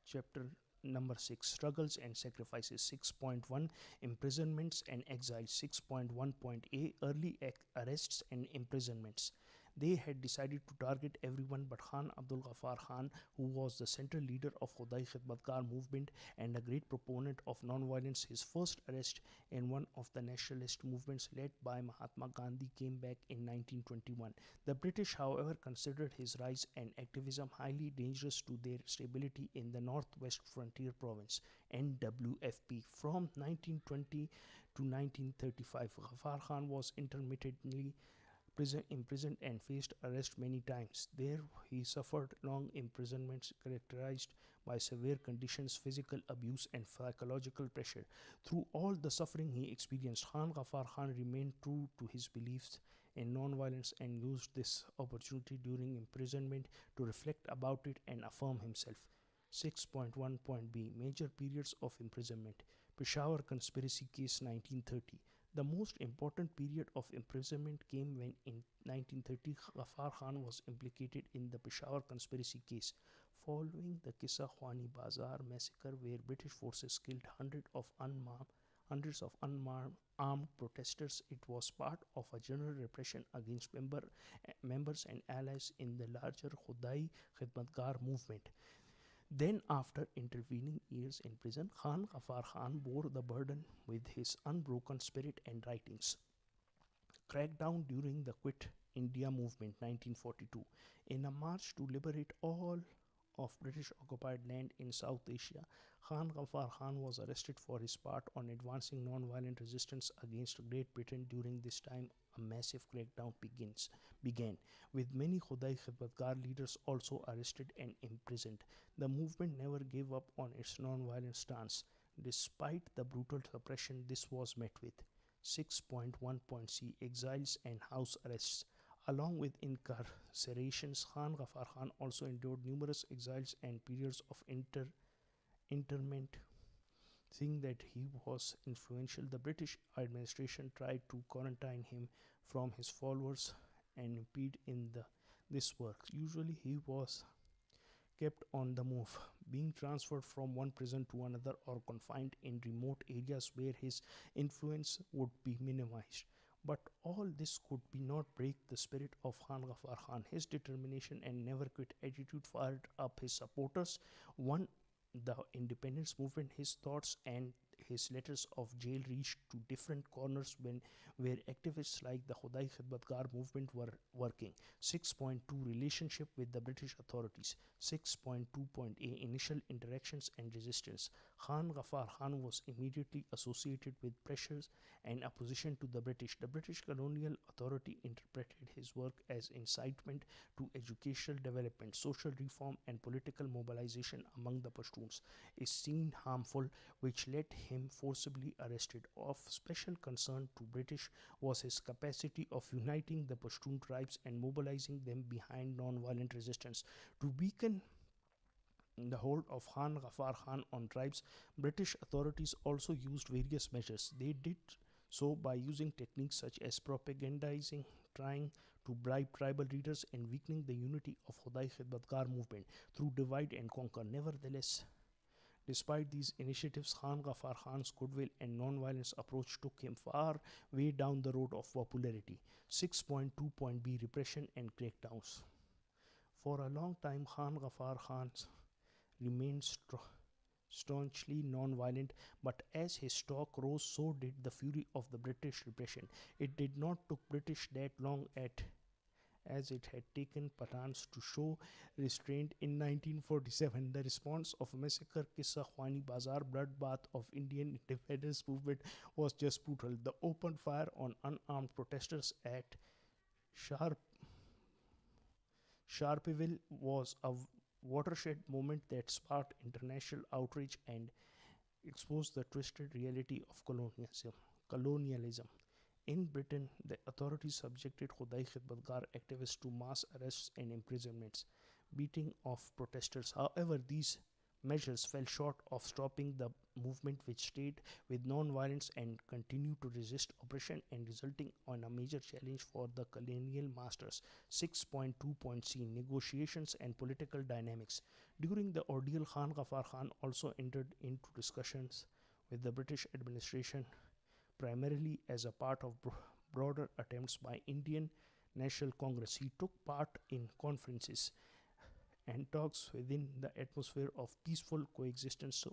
Chapter number 6 Struggles and Sacrifices. 6.1 Imprisonments and Exile. 6.1.a Early Arrests and Imprisonments. They had decided to target everyone but Khan Abdul Ghaffar Khan, who was the central leader of Khudai Khidmatgar movement and a great proponent of non-violence. His first arrest in one of the nationalist movements led by Mahatma Gandhi came back in 1921. The British, however, considered his rise and activism highly dangerous to their stability in the Northwest Frontier Province (NWFP). From 1920 to 1935, Ghaffar Khan was intermittently imprisoned and faced arrest many times. There he suffered long imprisonments characterized by severe conditions, physical abuse, and psychological pressure. Through all the suffering he experienced, Khan Ghaffar Khan remained true to his beliefs in non-violence and used this opportunity during imprisonment to reflect about it and affirm himself. 6.1.b Major periods of imprisonment. Peshawar Conspiracy Case 1930. The most important period of imprisonment came when in 1930 Ghaffar Khan was implicated in the Peshawar Conspiracy Case. Following the Kissa Khwani Bazar massacre, where British forces killed hundreds of unarmed protesters, it was part of a general repression against members and allies in the larger Khudai Khidmatgar movement. Then, after intervening years in prison, Khan Ghaffar Khan bore the burden with his unbroken spirit and writings. Crackdown during the Quit India Movement 1942. In a march to liberate all of British occupied land in South Asia, Khan Ghaffar Khan was arrested for his part on advancing non-violent resistance against Great Britain. During this time, a massive crackdown began, with many Khudai Khidmatgar leaders also arrested and imprisoned. The movement never gave up on its non-violent stance. Despite the brutal suppression, this was met with 6.1.c exiles and house arrests. Along with incarcerations, Khan Ghaffar Khan also endured numerous exiles and periods of internment. Seeing that he was influential, the British administration tried to quarantine him from his followers and impede this work. Usually, he was kept on the move, being transferred from one prison to another or confined in remote areas where his influence would be minimized. But all this could be not break the spirit of Khan Ghaffar Khan. His determination and never quit attitude fired up his supporters. One, the independence movement, his thoughts and his letters of jail reached to different corners where activists like the Khudai Khidmatgar movement were working. 6.2 Relationship with the British authorities. 6.2.a Initial interactions and resistance. Khan Ghaffar Khan was immediately associated with pressures and opposition to the British. The British colonial authority interpreted his work as incitement to educational development, social reform, and political mobilization among the Pashtuns. Is seen harmful, which led him forcibly arrested. Of special concern to British was his capacity of uniting the Pashtun tribes and mobilizing them behind non-violent resistance. To weaken the hold of Khan Ghaffar Khan on tribes, British authorities also used various measures. They did so by using techniques such as propagandizing, trying to bribe tribal leaders, and weakening the unity of Khudai Khidmatgar movement through divide and conquer. Nevertheless, despite these initiatives, Khan Ghaffar Khan's goodwill and non-violence approach took him far way down the road of popularity. 6.2.b Repression and crackdowns. For a long time, Khan Ghaffar Khan remained staunchly non-violent, but as his stock rose, so did the fury of the British repression. It did not take British that long as it had taken Pathans to show restraint. In 1947, the response of massacre Kissa Khwani Bazar bloodbath of Indian independence movement was just brutal. The open fire on unarmed protesters at Sharp Sharpeville was a watershed moment that sparked international outrage and exposed the twisted reality of colonialism. In Britain, the authorities subjected Khudai Khidmatgar activists to mass arrests and imprisonments, beating of protesters. However, these measures fell short of stopping the movement, which stayed with non-violence and continued to resist oppression, and resulting on a major challenge for the colonial masters. 6.2.c Negotiations and political dynamics. During the ordeal, Khan Ghaffar Khan also entered into discussions with the British administration, primarily as a part of broader attempts by Indian National Congress. He took part in conferences and talks within the atmosphere of peaceful coexistence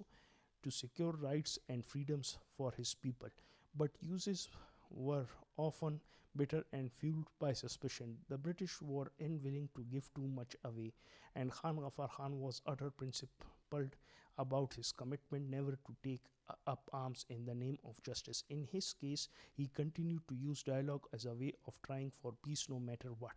to secure rights and freedoms for his people. But uses were often bitter and fueled by suspicion. The British were unwilling to give too much away, and Khan Ghaffar Khan was utterly principled about his commitment never to take up arms in the name of justice. In his case, he continued to use dialogue as a way of trying for peace no matter what.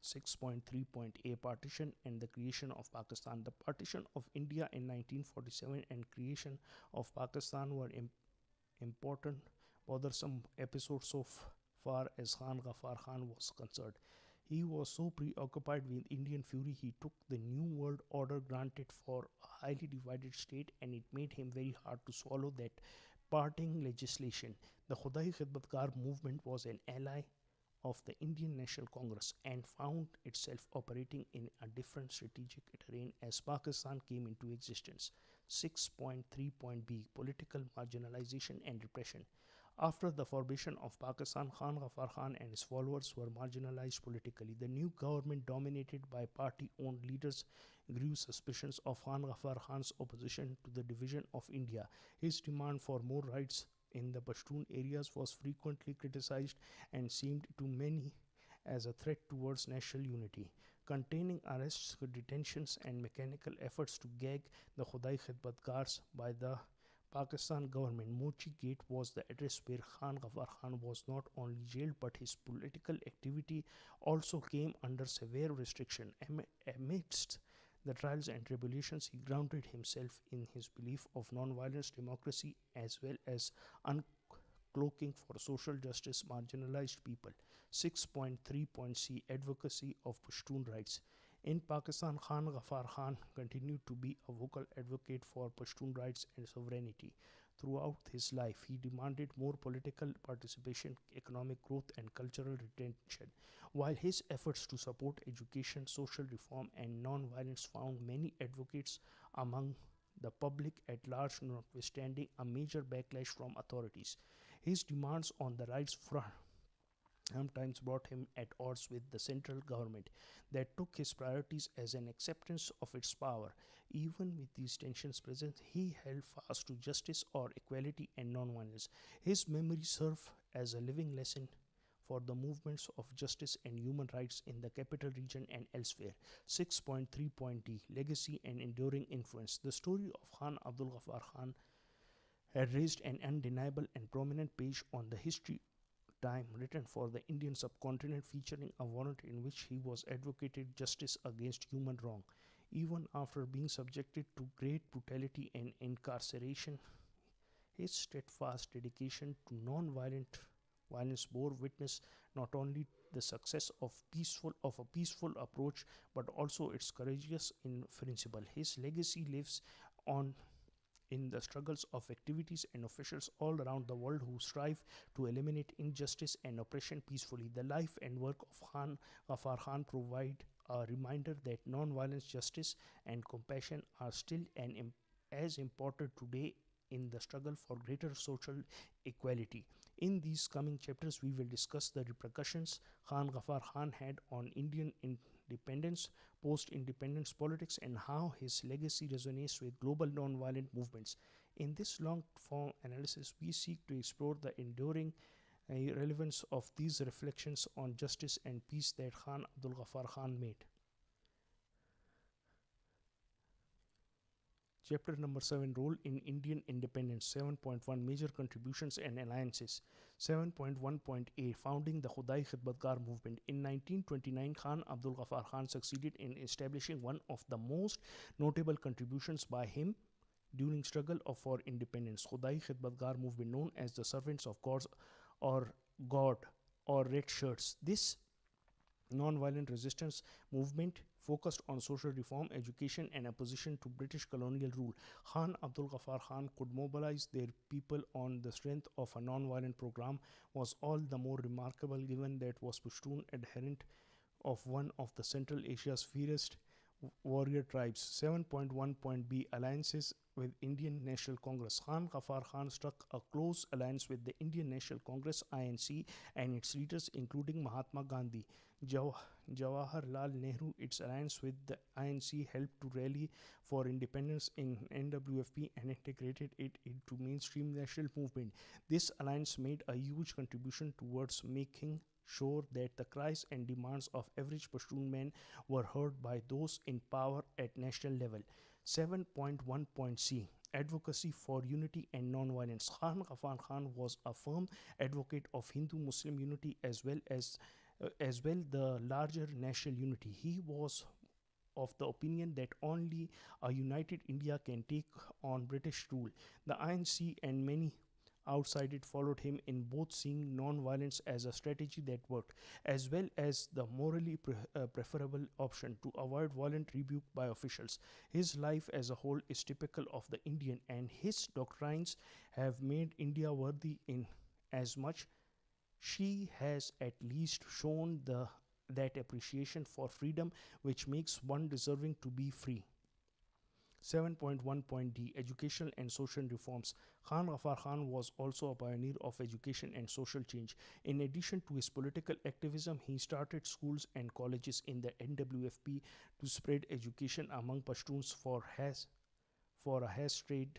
6.3.a Partition and the creation of Pakistan. The partition of India in 1947 and creation of Pakistan were important, bothersome episodes so far as Khan Ghaffar Khan was concerned. He was so preoccupied with Indian fury, he took the New World Order granted for a highly divided state, and it made him very hard to swallow that parting legislation. The Khudai Khidmatgar movement was an ally of the Indian National Congress and found itself operating in a different strategic terrain as Pakistan came into existence. 6.3.b Political marginalization and repression. After the formation of Pakistan, Khan Ghaffar Khan and his followers were marginalized politically. The new government, dominated by party-owned leaders, grew suspicions of Khan Ghaffar Khan's opposition to the division of India. His demand for more rights in the Pashtun areas was frequently criticized and seemed to many as a threat towards national unity. Containing arrests, detentions, and mechanical efforts to gag the Khudai Khidmatgars by the Pakistan government, Mochi Gate was the address where Khan Ghaffar Khan was not only jailed but his political activity also came under severe restriction. Amidst the trials and tribulations, he grounded himself in his belief of non-violence, democracy, as well as uncloaking for social justice marginalized people. 6.3.c Advocacy of Pashtun Rights. In Pakistan, Khan Ghaffar Khan continued to be a vocal advocate for Pashtun rights and sovereignty. Throughout his life, he demanded more political participation, economic growth, and cultural retention. While his efforts to support education, social reform, and non violence found many advocates among the public at large, notwithstanding a major backlash from authorities. His demands on the rights front sometimes brought him at odds with the central government that took his priorities as an acceptance of its power. Even with these tensions present, he held fast to justice or equality and non-violence. His memory served as a living lesson for the movements of justice and human rights in the capital region and elsewhere. 6.3.d Legacy and Enduring Influence. The story of Khan Abdul Ghaffar Khan had raised an undeniable and prominent page on the history time written for the Indian subcontinent, featuring a warrant in which he was advocated justice against human wrong. Even after being subjected to great brutality and incarceration, his steadfast dedication to non-violent violence bore witness not only the success of a peaceful approach but also its courageous in principle. His legacy lives on in the struggles of activities and officials all around the world who strive to eliminate injustice and oppression peacefully. The life and work of Khan Ghaffar Khan provide a reminder that non-violence, justice, and compassion are still as important today in the struggle for greater social equality. In these coming chapters, we will discuss the repercussions Khan Ghaffar Khan had on Indian independence, post-independence politics, and how his legacy resonates with global non-violent movements. In this long-form analysis, we seek to explore the enduring relevance of these reflections on justice and peace that Khan Abdul Ghaffar Khan made. Chapter number 7, Role in Indian Independence. 7.1, Major Contributions and Alliances. 7.1.a, Founding the Khudai Khidmatgar Movement. In 1929, Khan Abdul Ghaffar Khan succeeded in establishing one of the most notable contributions by him during struggle for independence, Khudai Khidmatgar Movement, known as the Servants of or God or Red Shirts. This non-violent resistance movement focused on social reform, education, and opposition to British colonial rule. Khan Abdul Ghaffar Khan could mobilize their people on the strength of a non-violent program was all the more remarkable given that was Pashtun adherent of one of the Central Asia's fiercest warrior tribes. 7.1.b, Alliances with Indian National Congress. Khan Ghaffar Khan struck a close alliance with the Indian National Congress (INC) and its leaders including Mahatma Gandhi. Jawaharlal Nehru. Its alliance with the INC helped to rally for independence in NWFP and integrated it into mainstream national movement. This alliance made a huge contribution towards making sure that the cries and demands of average Pashtun men were heard by those in power at national level. 7.1.c, Advocacy for Unity and Non-Violence. Khan Ghaffar Khan was a firm advocate of Hindu-Muslim unity as well the larger national unity. He was of the opinion that only a united India can take on British rule. The INC and many outside it followed him in both seeing non-violence as a strategy that worked, as well as the morally preferable option to avoid violent rebuke by officials. His life as a whole is typical of the Indian, and his doctrines have made India worthy in as much she has at least shown that appreciation for freedom which makes one deserving to be free. 7.1.d, Educational and Social Reforms. Khan Ghaffar Khan was also a pioneer of education and social change. In addition to his political activism, he started schools and colleges in the NWFP to spread education among Pashtuns for a has trade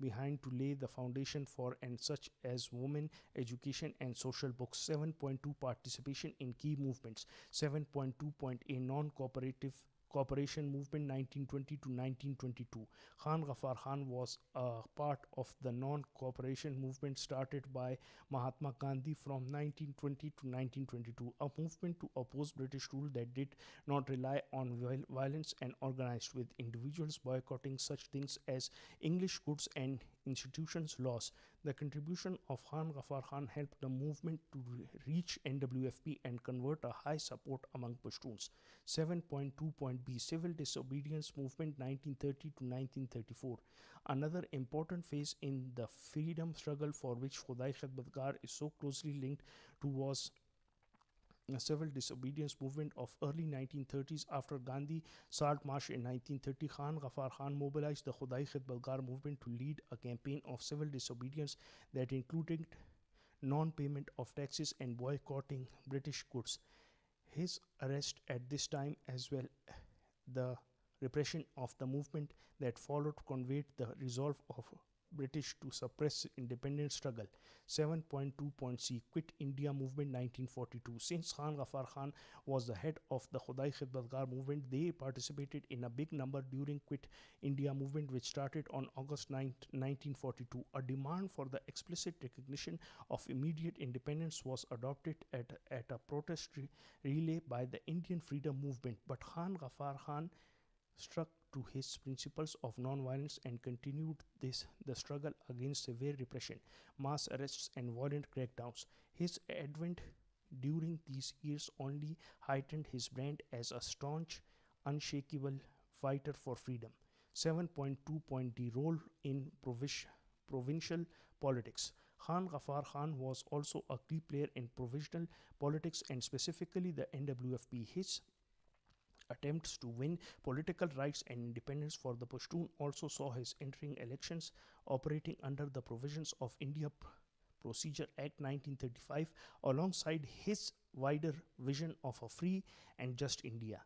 behind to lay the foundation for and such as women education and social books. 7.2 participation in key movements. 7.2.a non-cooperative cooperation movement 1920 to 1922. Khan Ghaffar Khan was a part of the non-cooperation movement started by Mahatma Gandhi from 1920 to 1922, a movement to oppose British rule that did not rely on violence and organized, with individuals boycotting such things as English goods and institutions laws. The contribution of Khan Ghaffar Khan helped the movement to reach NWFP and convert a high support among Pashtuns. 7.2.b Civil Disobedience Movement 1930 to 1934. Another important phase in the freedom struggle for which Khudai Khidmatgar is so closely linked to was a civil disobedience movement of early 1930s. After Gandhi Salt March in 1930, Khan Ghaffar Khan mobilized the Khudai Khidmatgar movement to lead a campaign of civil disobedience that included non-payment of taxes and boycotting British goods. His arrest at this time, as well the repression of the movement that followed, conveyed the resolve of British to suppress independent struggle. 7.2.c Quit India Movement 1942. Since Khan Ghaffar Khan was the head of the Khudai Khidmatgar movement, they participated in a big number during Quit India Movement, which started on August 9, 1942. A demand for the explicit recognition of immediate independence was adopted at a protest relay by the Indian Freedom Movement, but Khan Ghaffar Khan struck to his principles of non-violence and continued the struggle against severe repression, mass arrests and violent crackdowns. His advent during these years only heightened his brand as a staunch, unshakable fighter for freedom. 7.2.d Role in provincial politics. Khan Ghaffar Khan was also a key player in provincial politics and specifically the NWFP. His attempts to win political rights and independence for the Pashtun also saw his entering elections operating under the provisions of India Procedure Act 1935 alongside his wider vision of a free and just India.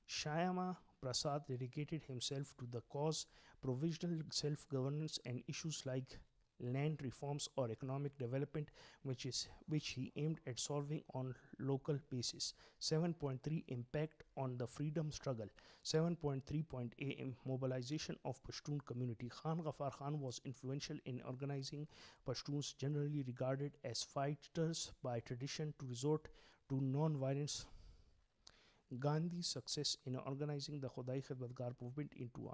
Shyama Prasad dedicated himself to the cause, provisional self-governance and issues like land reforms or economic development, which he aimed at solving on local basis. 7.3 Impact on the freedom struggle. 7.3.a Mobilization of Pashtun community. Khan Ghaffar Khan was influential in organizing Pashtuns, generally regarded as fighters by tradition, to resort to non-violence. Gandhi's success in organizing the Khudai Khidmatgar movement into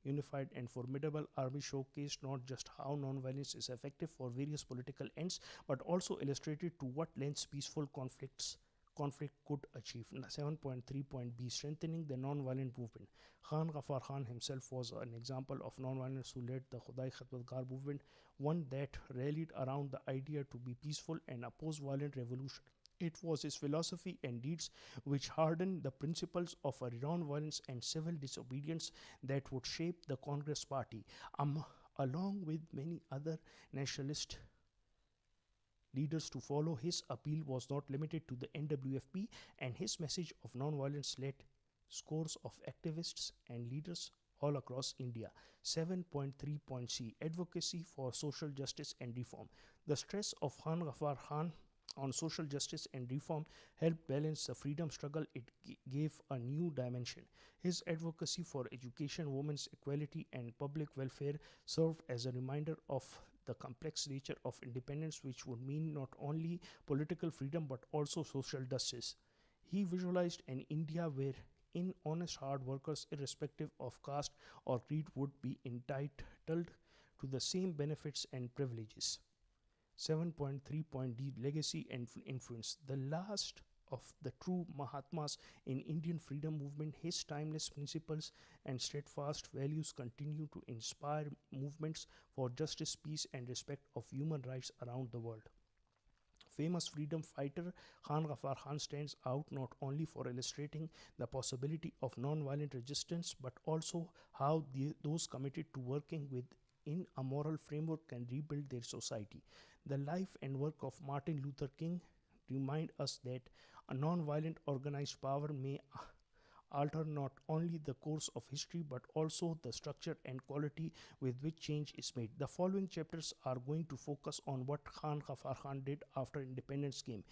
unified and formidable army showcased not just how non-violence is effective for various political ends, but also illustrated to what lengths peaceful conflict could achieve. 7.3.b Strengthening the non-violent movement. Khan Ghaffar Khan himself was an example of non-violence who led the Khudai Khidmatgar movement, one that rallied around the idea to be peaceful and oppose violent revolution. It was his philosophy and deeds which hardened the principles of a non-violence and civil disobedience that would shape the Congress Party, along with many other nationalist leaders to follow. His appeal was not limited to the NWFP, and his message of non-violence led scores of activists and leaders all across India. 7.3.c Advocacy for social justice and reform. The stress of Khan Ghaffar Khan on social justice and reform helped balance the freedom struggle. It gave a new dimension. His advocacy for education, women's equality, and public welfare served as a reminder of the complex nature of independence, which would mean not only political freedom but also social justice. He visualized an India where honest hard workers, irrespective of caste or creed, would be entitled to the same benefits and privileges. 7.3.d Legacy and Influence. The last of the true Mahatmas in Indian freedom movement, his timeless principles and steadfast values continue to inspire movements for justice, peace, and respect of human rights around the world. Famous freedom fighter Khan Ghaffar Khan stands out not only for illustrating the possibility of non-violent resistance, but also how those committed to working within a moral framework can rebuild their society. The life and work of Martin Luther King remind us that a non-violent organized power may alter not only the course of history but also the structure and quality with which change is made. The following chapters are going to focus on what Khan Ghaffar Khan did after independence came,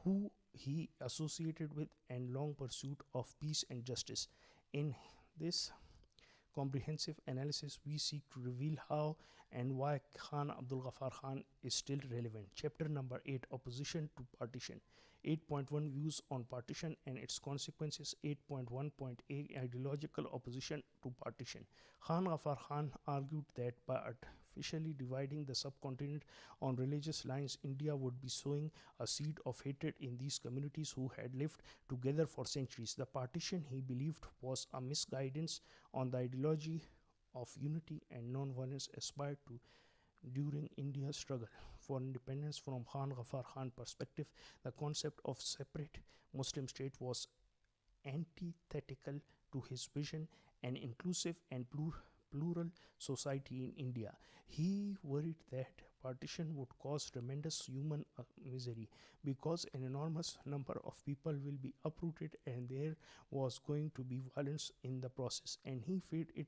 who he associated with, and long pursuit of peace and justice. In this comprehensive analysis, we seek to reveal how and why Khan Abdul Ghaffar Khan is still relevant. Chapter number 8, Opposition to Partition. 8.1, Views on Partition and its Consequences. 8.1.a, Ideological Opposition to Partition. Khan Ghaffar Khan argued that by artificially dividing the subcontinent on religious lines, India would be sowing a seed of hatred in these communities who had lived together for centuries. The partition, he believed, was a misguidance on the ideology of unity and non-violence aspired to during India's struggle for independence. From Khan Ghaffar Khan perspective, the concept of separate Muslim state was antithetical to his vision an inclusive and plural society in India. He worried that partition would cause tremendous human misery because an enormous number of people will be uprooted and there was going to be violence in the process, and he feared it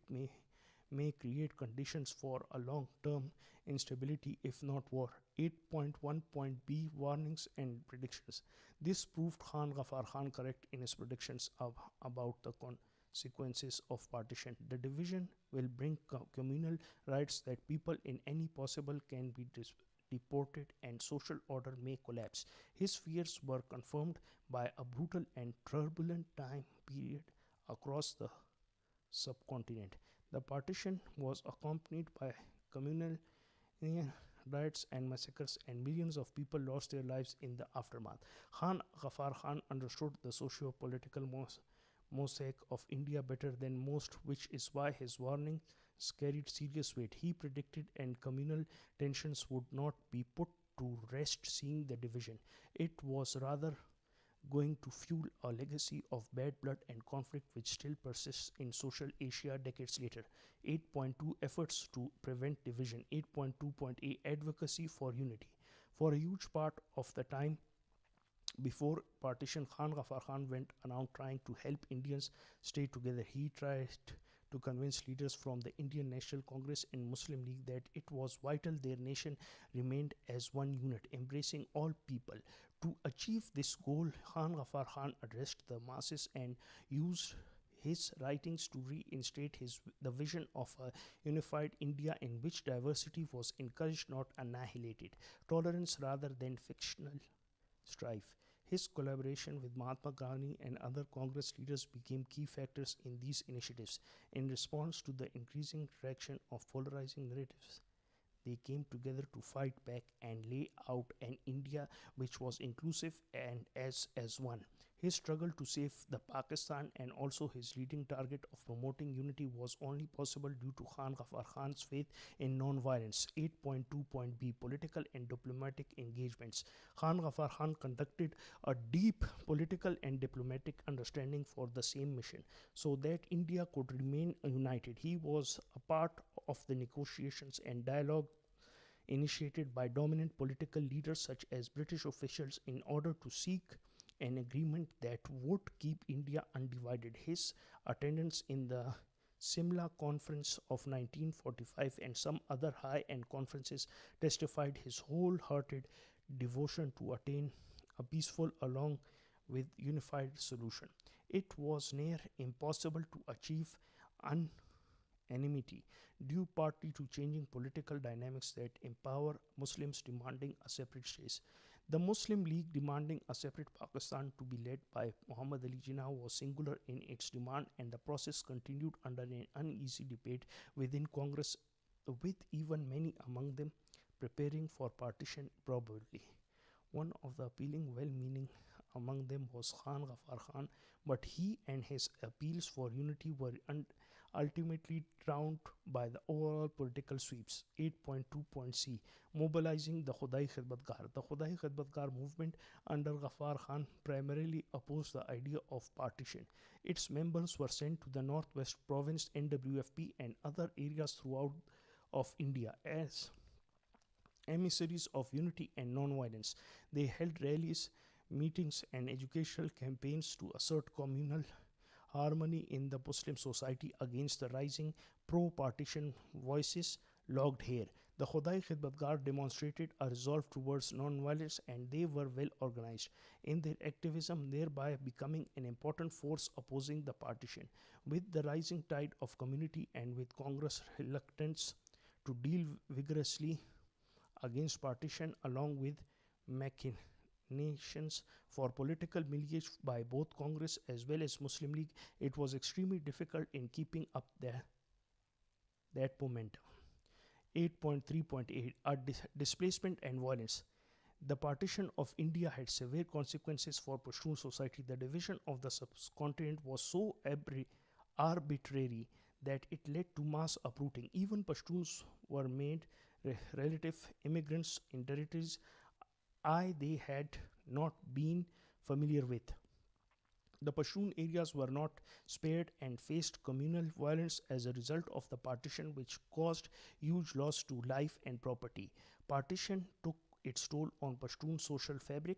may create conditions for a long-term instability if not war. 8.1.b, Warnings and Predictions. This proved Khan Ghaffar Khan correct in his predictions about the consequences of partition. The division will bring communal rights that people in any possible can be deported and social order may collapse. His fears were confirmed by a brutal and turbulent time period across the subcontinent. The partition was accompanied by communal riots and massacres, and millions of people lost their lives in the aftermath. Khan Ghaffar Khan understood the socio-political mosaic of India better than most, which is why his warnings carried serious weight. He predicted and communal tensions would not be put to rest seeing the division. It was rather going to fuel a legacy of bad blood and conflict which still persists in social Asia decades later. 8.2, Efforts to Prevent Division. 8.2.a, Advocacy for Unity. For a huge part of the time before partition, Khan Ghaffar Khan went around trying to help Indians stay together. He tried to convince leaders from the Indian National Congress and Muslim League that it was vital their nation remained as one unit, embracing all people. To achieve this goal, Khan Ghaffar Khan addressed the masses and used his writings to reinstate the vision of a unified India in which diversity was encouraged, not annihilated, tolerance rather than fictional strife. His collaboration with Mahatma Gandhi and other Congress leaders became key factors in these initiatives. In response to the increasing traction of polarizing narratives, they came together to fight back and lay out an India which was inclusive and as one. His struggle to save the Pakistan and also his leading target of promoting unity was only possible due to Khan Ghaffar Khan's faith in non-violence. 8.2.b, Political and Diplomatic Engagements. Khan Ghaffar Khan conducted a deep political and diplomatic understanding for the same mission so that India could remain united. He was a part of the negotiations and dialogue initiated by dominant political leaders such as British officials in order to seek an agreement that would keep India undivided. His attendance in the Simla Conference of 1945 and some other high-end conferences testified his wholehearted devotion to attain a peaceful along with unified solution. It was near impossible to achieve unanimity due partly to changing political dynamics that empower Muslims demanding a separate state. The Muslim League demanding a separate Pakistan to be led by Muhammad Ali Jinnah was singular in its demand, and the process continued under an uneasy debate within Congress, with even many among them preparing for partition probably. One of the appealing, well-meaning among them was Khan Ghaffar Khan, but he and his appeals for unity were ultimately drowned by the overall political sweeps. 8.2.c, Mobilizing the Khudai Khidmatgar. The Khudai Khidmatgar movement under Ghaffar Khan primarily opposed the idea of partition. Its members were sent to the Northwest Province, NWFP, and other areas throughout of India as emissaries of unity and non-violence. They held rallies, meetings, and educational campaigns to assert communal harmony in the Muslim society against the rising pro partition voices logged here. The Khodai Khidmatgar demonstrated a resolve towards non-violence, and they were well organized in their activism, thereby becoming an important force opposing the partition. With the rising tide of community and with Congress' reluctance to deal vigorously against partition, along with machinations for political millage by both Congress as well as Muslim League, it was extremely difficult in keeping up that momentum. 8.3.8 Displacement and violence. The partition of India had severe consequences for Pashtun society. The division of the subcontinent was so arbitrary that it led to mass uprooting. Even Pashtuns were made relative immigrants in territories they had not been familiar with. The Pashtun areas were not spared and faced communal violence as a result of the partition, which caused huge loss to life and property. Partition took its toll on Pashtun social fabric.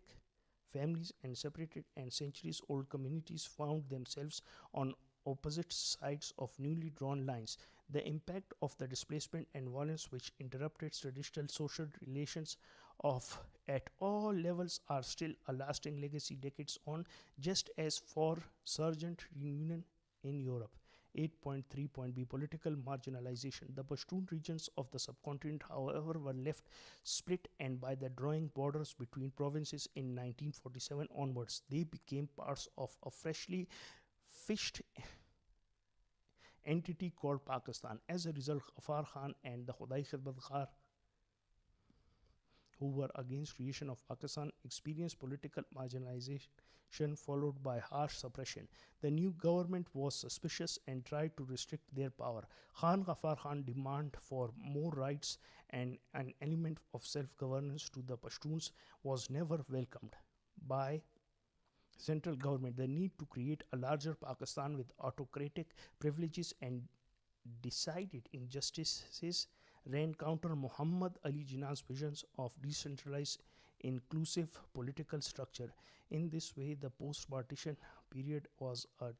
Families and separated and centuries old communities found themselves on opposite sides of newly drawn lines. The impact of the displacement and violence, which interrupted traditional social relations of at all levels, are still a lasting legacy decades on, just as for Sergeant Reunion in Europe. 8.3.b Political marginalization. The Pashtun regions of the subcontinent, however, were left split, and by the drawing borders between provinces in 1947 onwards, they became parts of a freshly fished entity called Pakistan. As a result, Ghaffar Khan and the Khodai Khidmat Khar, who were against creation of Pakistan, experienced political marginalization followed by harsh suppression. The new government was suspicious and tried to restrict their power. Khan Ghaffar Khan demand for more rights and an element of self-governance to the Pashtuns was never welcomed by central government. The need to create a larger Pakistan with autocratic privileges and decided injustices ran counter Muhammad Ali Jinnah's visions of decentralized, inclusive political structure. In this way, the post-partition period was a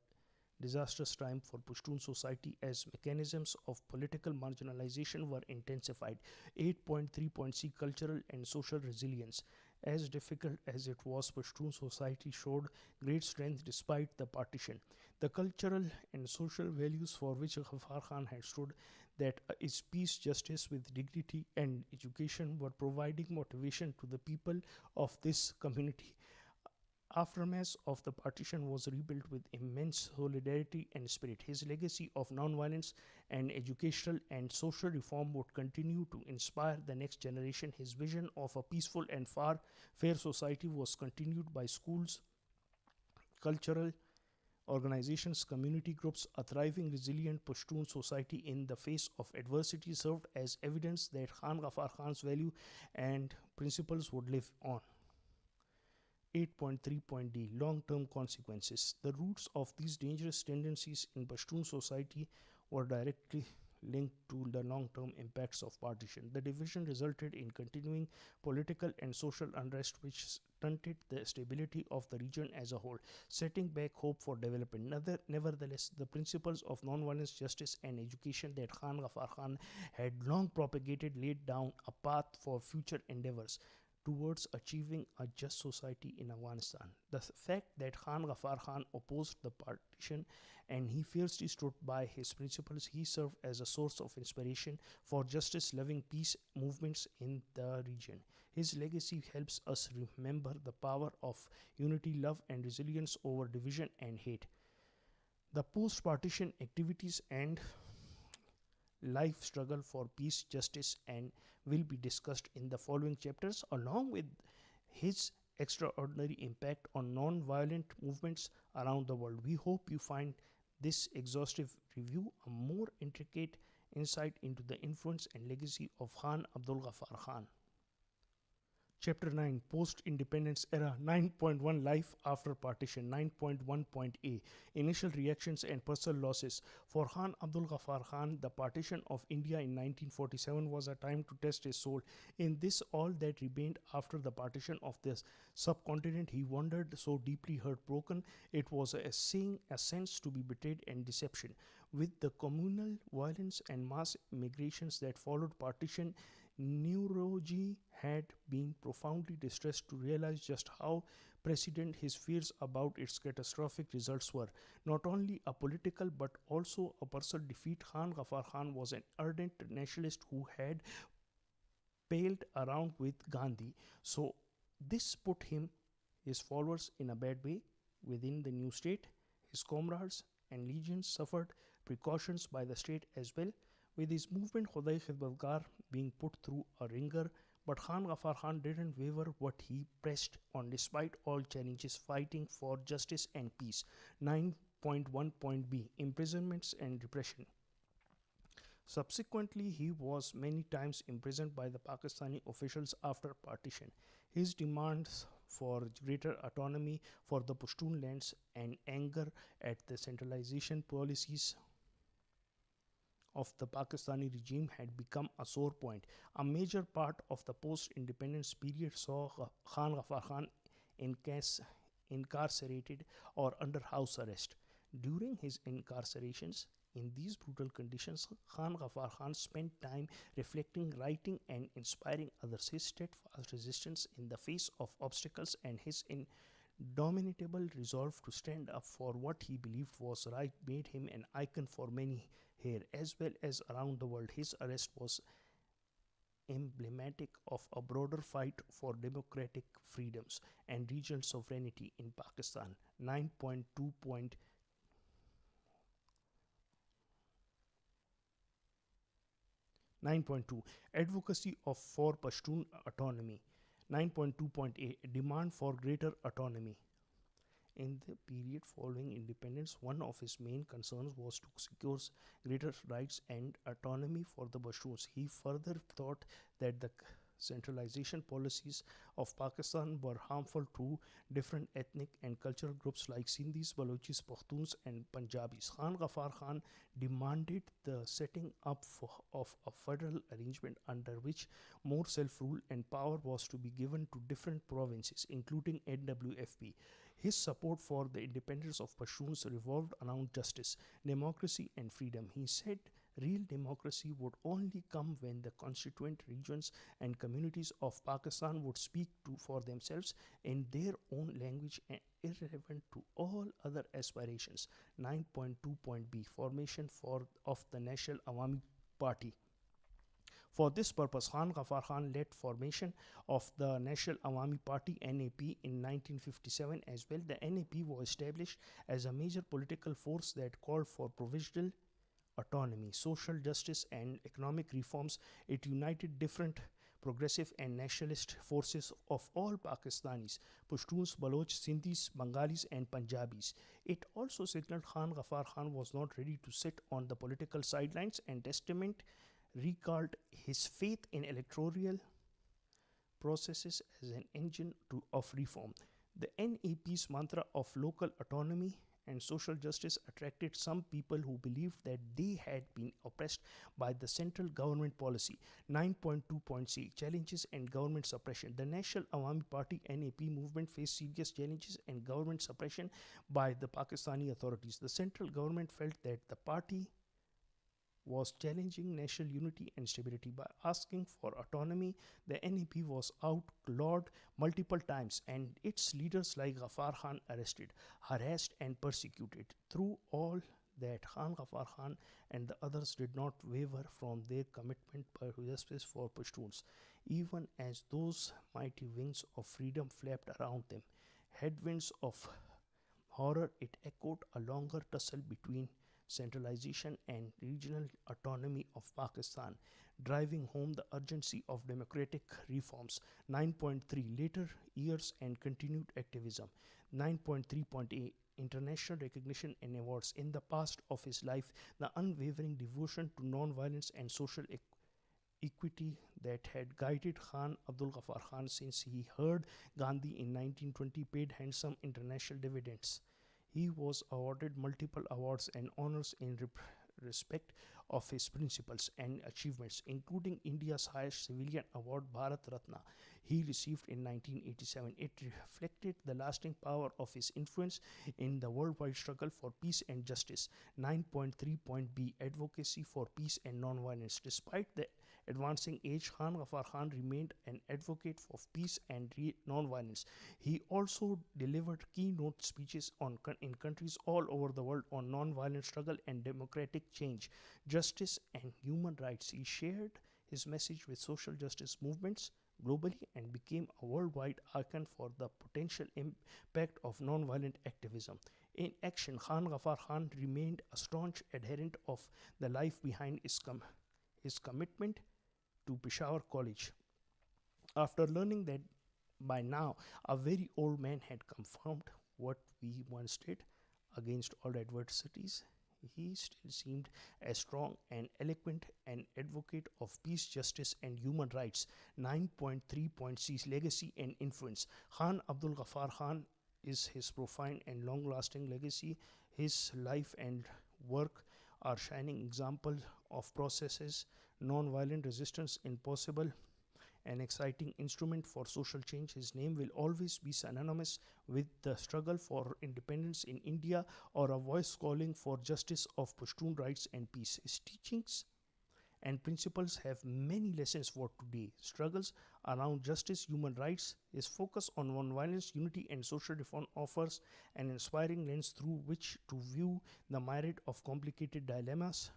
disastrous time for Pashtun society as mechanisms of political marginalization were intensified. 8.3.c Cultural and social resilience. As difficult as it was, Pashtun society showed great strength despite the partition. The cultural and social values for which Ghaffar Khan had stood, that is peace, justice with dignity and education, were providing motivation to the people of this community. Aftermath of the partition was rebuilt with immense solidarity and spirit. His legacy of nonviolence and educational and social reform would continue to inspire the next generation. His vision of a peaceful and fair society was continued by schools, cultural organizations, community groups. A thriving, resilient Pashtun society in the face of adversity served as evidence that Khan Ghaffar Khan's value and principles would live on. 8.3.d Long-term consequences. The roots of these dangerous tendencies in Pashtun society were directly linked to the long-term impacts of partition. The division resulted in continuing political and social unrest, which stunted the stability of the region as a whole, setting back hope for development. Nevertheless, the principles of non-violence, justice, and education that Khan Ghaffar Khan had long propagated laid down a path for future endeavors towards achieving a just society in Afghanistan. The fact that Khan Ghaffar Khan opposed the partition and he fiercely stood by his principles, he served as a source of inspiration for justice-loving peace movements in the region. His legacy helps us remember the power of unity, love, and resilience over division and hate. The post-partition activities and life struggle for peace, justice, and will be discussed in the following chapters, along with his extraordinary impact on non-violent movements around the world. We hope you find this exhaustive review a more intricate insight into the influence and legacy of Khan Abdul Ghaffar Khan. Chapter 9, Post Independence Era. 9.1, Life After Partition. 9.1.a, Initial Reactions and Personal Losses. For Khan Abdul Ghaffar Khan, the partition of India in 1947 was a time to test his soul. In this, all that remained after the partition of this subcontinent, he wandered so deeply heartbroken, it was a sense to be betrayed and deception. With the communal violence and mass migrations that followed partition, Neuroji had been profoundly distressed to realize just how prescient his fears about its catastrophic results were. Not only a political but also a personal defeat, Khan Ghaffar Khan was an ardent nationalist who had paled around with Gandhi. So, this put him, his followers, in a bad way within the new state. His comrades and legions suffered precautions by the state as well, with his movement Khudai Khidmatgar being put through a ringer. But Khan Ghaffar Khan didn't waver what he pressed on despite all challenges, fighting for justice and peace. 9.1.b, Imprisonments and Repression. Subsequently, he was many times imprisoned by the Pakistani officials after partition. His demands for greater autonomy for the Pashtun lands and anger at the centralization policies of the Pakistani regime had become a sore point. A major part of the post-independence period saw Khan Ghaffar Khan incarcerated or under house arrest. During his incarcerations, in these brutal conditions, Khan Ghaffar Khan spent time reflecting, writing, and inspiring others. His steadfast resistance in the face of obstacles and his indomitable resolve to stand up for what he believed was right made him an icon for many here as well as around the world. His arrest was emblematic of a broader fight for democratic freedoms and regional sovereignty in Pakistan. 9.2. 9.2, Advocacy for Pashtun Autonomy. 9.2.a, Demand for Greater Autonomy. In the period following independence, one of his main concerns was to secure greater rights and autonomy for the Pashtuns. He further thought that the centralization policies of Pakistan were harmful to different ethnic and cultural groups like Sindhis, Balochis, Pashtuns, and Punjabis. Khan Ghaffar Khan demanded the setting up of a federal arrangement under which more self-rule and power was to be given to different provinces, including NWFP. His support for the independence of Pashtuns revolved around justice, democracy, and freedom. He said real democracy would only come when the constituent regions and communities of Pakistan would speak for themselves in their own language and irrelevant to all other aspirations. 9.2.b, Formation of the National Awami Party. For this purpose, Khan Ghaffar Khan led formation of the National Awami Party (NAP) in 1957 as well. The NAP was established as a major political force that called for provisional autonomy, social justice, and economic reforms. It united different progressive and nationalist forces of all Pakistanis, Pashtuns, Baloch, Sindhis, Bengalis, and Punjabis. It also signaled Khan Ghaffar Khan was not ready to sit on the political sidelines, and testament recalled his faith in electoral processes as an engine of reform. The NAP's mantra of local autonomy and social justice attracted some people who believed that they had been oppressed by the central government policy. 9.2.c, Challenges and Government Suppression. The National Awami Party (NAP) movement faced serious challenges and government suppression by the Pakistani authorities. The central government felt that the party was challenging national unity and stability. By asking for autonomy, the NAP was outlawed multiple times and its leaders like Ghaffar Khan arrested, harassed, and persecuted. Through all that, Khan Ghaffar Khan and the others did not waver from their commitment to justice for Pashtuns, even as those mighty wings of freedom flapped around them. Headwinds of horror, it echoed a longer tussle between centralization and regional autonomy of Pakistan, driving home the urgency of democratic reforms. 9.3, Later Years and Continued Activism. 9.3.a, International Recognition and Awards. In the past of his life, the unwavering devotion to non-violence and social equity that had guided Khan Abdul Ghaffar Khan since he heard Gandhi in 1920 paid handsome international dividends. He was awarded multiple awards and honors in respect of his principles and achievements, including India's highest civilian award, Bharat Ratna, he received in 1987. It reflected the lasting power of his influence in the worldwide struggle for peace and justice. 9.3.b Advocacy for peace and non-violence. Despite the advancing age, Khan Ghaffar Khan remained an advocate of peace and non-violence. He also delivered keynote speeches in countries all over the world on non-violent struggle and democratic change, justice and human rights. He shared his message with social justice movements globally and became a worldwide icon for the potential impact of non-violent activism. In action, Khan Ghaffar Khan remained a staunch adherent of the life behind his commitment to Peshawar College. After learning that by now a very old man had confirmed what we once did against all adversities, he still seemed as strong and eloquent an advocate of peace, justice, and human rights. 9.3.c's legacy and influence. Khan Abdul Ghaffar Khan is his profound and long lasting legacy. His life and work are shining examples of processes, non-violent resistance impossible, an exciting instrument for social change. His name will always be synonymous with the struggle for independence in India or a voice calling for justice of Pashtun rights and peace. His teachings and principles have many lessons for today. Struggles around justice, human rights, his focus on non-violence, unity, and social reform offers an inspiring lens through which to view the myriad of complicated dilemmas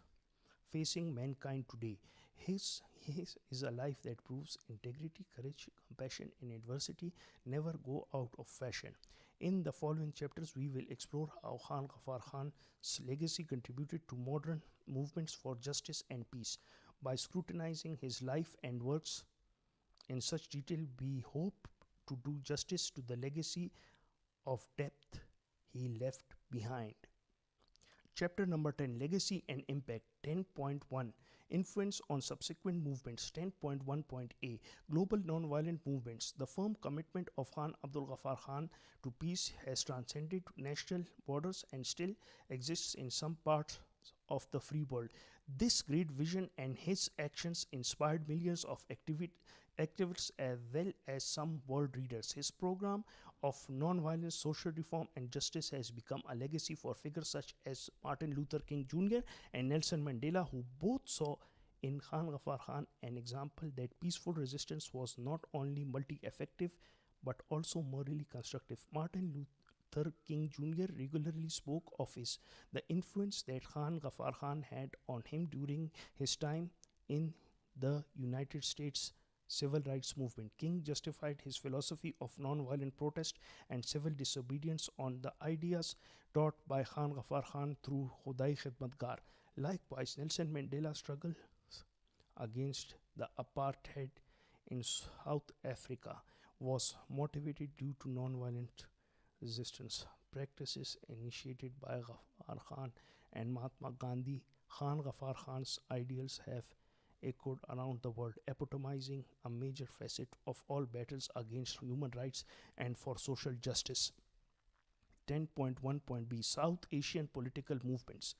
facing mankind today. His is a life that proves integrity, courage, compassion in adversity never go out of fashion. In the following chapters, we will explore how Khan Ghaffar Khan's legacy contributed to modern movements for justice and peace. By scrutinizing his life and works in such detail, we hope to do justice to the legacy of depth he left behind. Chapter number 10, Legacy and Impact. 10.1, Influence on Subsequent Movements. 10.1.a, Global Nonviolent Movements. The firm commitment of Khan Abdul Ghaffar Khan to peace has transcended national borders and still exists in some parts of the free world. This great vision and his actions inspired millions of activists as well as some world leaders. His program of non-violence, social reform, and justice has become a legacy for figures such as Martin Luther King Jr. and Nelson Mandela, who both saw in Khan Ghaffar Khan an example that peaceful resistance was not only multi-effective but also morally constructive. Martin Luther King Jr. regularly spoke of the influence that Khan Ghaffar Khan had on him during his time in the United States civil rights movement. King justified his philosophy of non-violent protest and civil disobedience on the ideas taught by Khan Ghaffar Khan through Khudai Khidmatgar. Likewise, Nelson Mandela's struggle against the apartheid in South Africa was motivated due to non-violent resistance practices initiated by Ghaffar Khan and Mahatma Gandhi. Khan Ghaffar Khan's ideals have echoed around the world, epitomizing a major facet of all battles against human rights and for social justice. 10.1.b, South Asian Political Movements.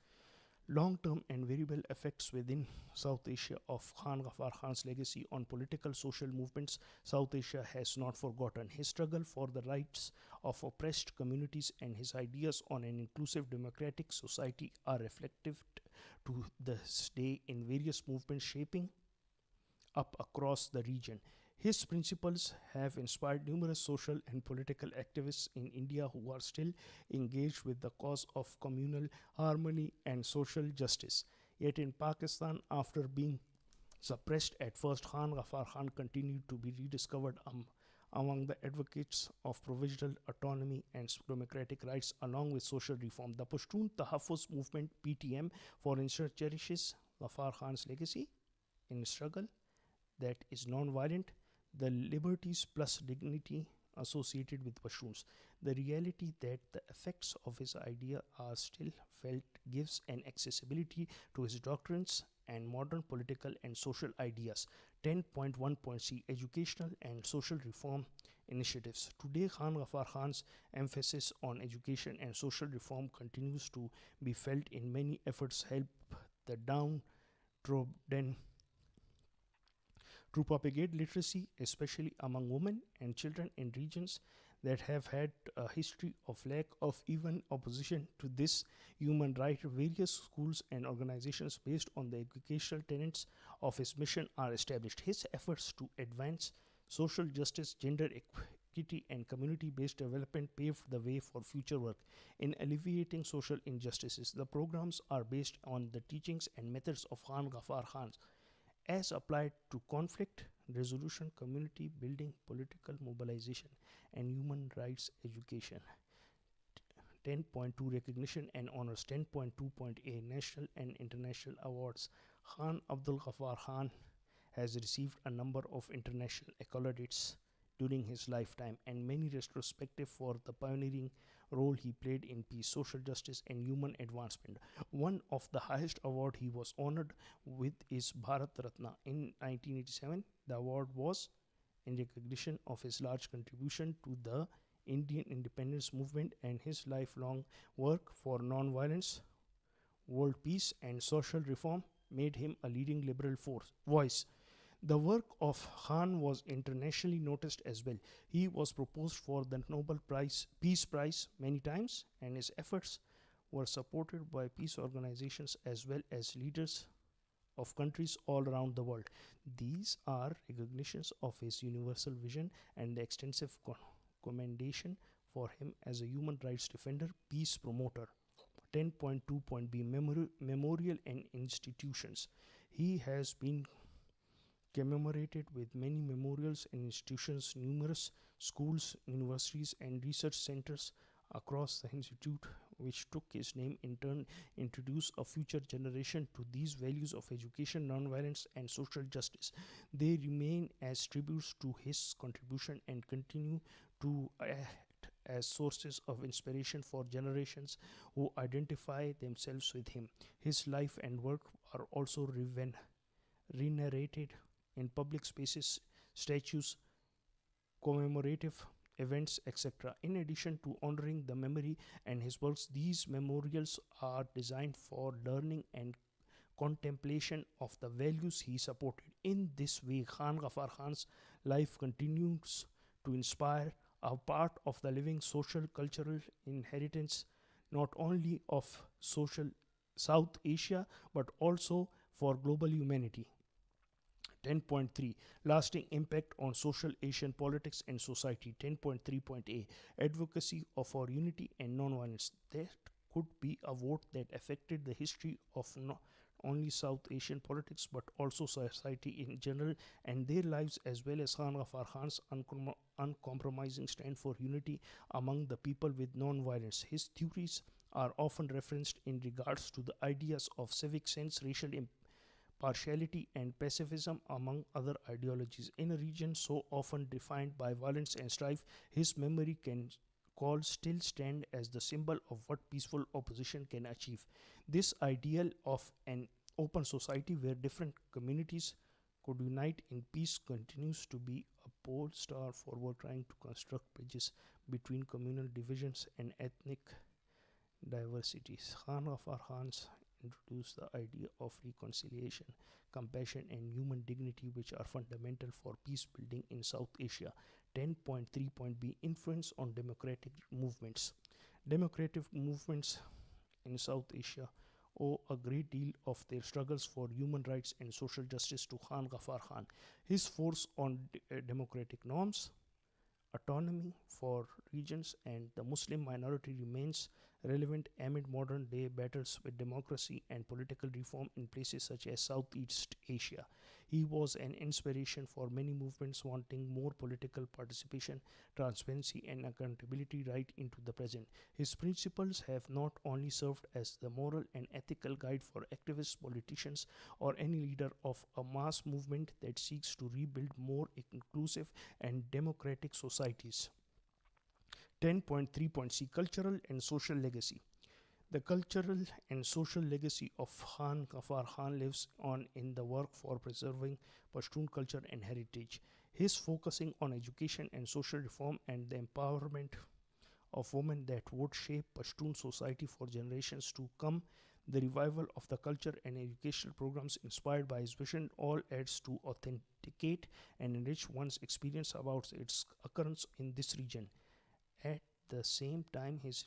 Long-term and variable effects within South Asia of Khan Ghaffar Khan's legacy on political social movements. South Asia has not forgotten. His struggle for the rights of oppressed communities and his ideas on an inclusive democratic society are reflective to this day in various movements shaping up across the region. His principles have inspired numerous social and political activists in India who are still engaged with the cause of communal harmony and social justice. Yet in Pakistan, after being suppressed at first, Khan Ghaffar Khan continued to be rediscovered among the advocates of provisional autonomy and democratic rights along with social reform. The Pashtun Tahaffuz movement, PTM, for instance, cherishes Ghaffar Khan's legacy in struggle that is non-violent, the liberties plus dignity associated with Pashtuns. The reality that the effects of his idea are still felt gives an accessibility to his doctrines and modern political and social ideas. 10.1.c Educational and social reform initiatives. Today, Khan Ghaffar Khan's emphasis on education and social reform continues to be felt in many efforts help the downtrodden to propagate literacy, especially among women and children in regions that have had a history of lack of even opposition to this human right. Various schools and organizations based on the educational tenets of his mission are established. His efforts to advance social justice, gender equity, and community based development paved the way for future work in alleviating social injustices. The programs are based on the teachings and methods of Khan Ghaffar Khan as applied to conflict resolution, community building, political mobilization, and human rights education. 10.2 Recognition and Honors. 10.2.a National and International Awards. Khan Abdul Ghaffar Khan has received a number of international accolades during his lifetime and many retrospective for the pioneering role he played in peace, social justice, and human advancement. One of the highest award he was honored with is Bharat Ratna in 1987. The award was in recognition of his large contribution to the Indian independence movement and his lifelong work for non-violence, world peace, and social reform made him a leading liberal voice. The work of Khan was internationally noticed as well. He was proposed for the Peace Prize many times, and his efforts were supported by peace organizations as well as leaders of countries all around the world. These are recognitions of his universal vision and the extensive commendation for him as a human rights defender, peace promoter. 10.2.b Memorial and institutions. He has been commemorated with many memorials and institutions, numerous schools, universities, and research centers across the institute, which took his name, in turn introduce a future generation to these values of education, nonviolence, and social justice. They remain as tributes to his contribution and continue to act as sources of inspiration for generations who identify themselves with him. His life and work are also re-narrated in public spaces, statues, commemorative events, etc. In addition to honoring the memory and his works, these memorials are designed for learning and contemplation of the values he supported. In this way, Khan Ghaffar Khan's life continues to inspire a part of the living social cultural inheritance not only of social South Asia but also for global humanity. 10.3 Lasting impact on social Asian politics and society. 10.3.a Advocacy for unity and non-violence. That could be a vote that affected the history of not only South Asian politics but also society in general and their lives, as well as Khan Ghaffar Khan's uncompromising stand for unity among the people with non-violence. His theories are often referenced in regards to the ideas of civic sense, racial partiality, and pacifism, among other ideologies. In a region so often defined by violence and strife, his memory can still stand as the symbol of what peaceful opposition can achieve. This ideal of an open society where different communities could unite in peace continues to be a pole star forward trying to construct bridges between communal divisions and ethnic diversities. Khan Ghaffar Khan's introduced the idea of reconciliation, compassion, and human dignity, which are fundamental for peace building in South Asia. 10.3.b Influence on democratic movements. Democratic movements in South Asia owe a great deal of their struggles for human rights and social justice to Khan Ghaffar Khan. His force on democratic norms, autonomy for regions, and the Muslim minority remains relevant amid modern day battles with democracy and political reform in places such as Southeast Asia. He was an inspiration for many movements wanting more political participation, transparency, and accountability right into the present. His principles have not only served as the moral and ethical guide for activists, politicians, or any leader of a mass movement that seeks to rebuild more inclusive and democratic societies. 10.3.c Cultural and social legacy. The cultural and social legacy of Khan Ghaffar Khan lives on in the work for preserving Pashtun culture and heritage. His focusing on education and social reform and the empowerment of women that would shape Pashtun society for generations to come. The revival of the culture and educational programs inspired by his vision all adds to authenticate and enrich one's experience about its occurrence in this region. At the same time, his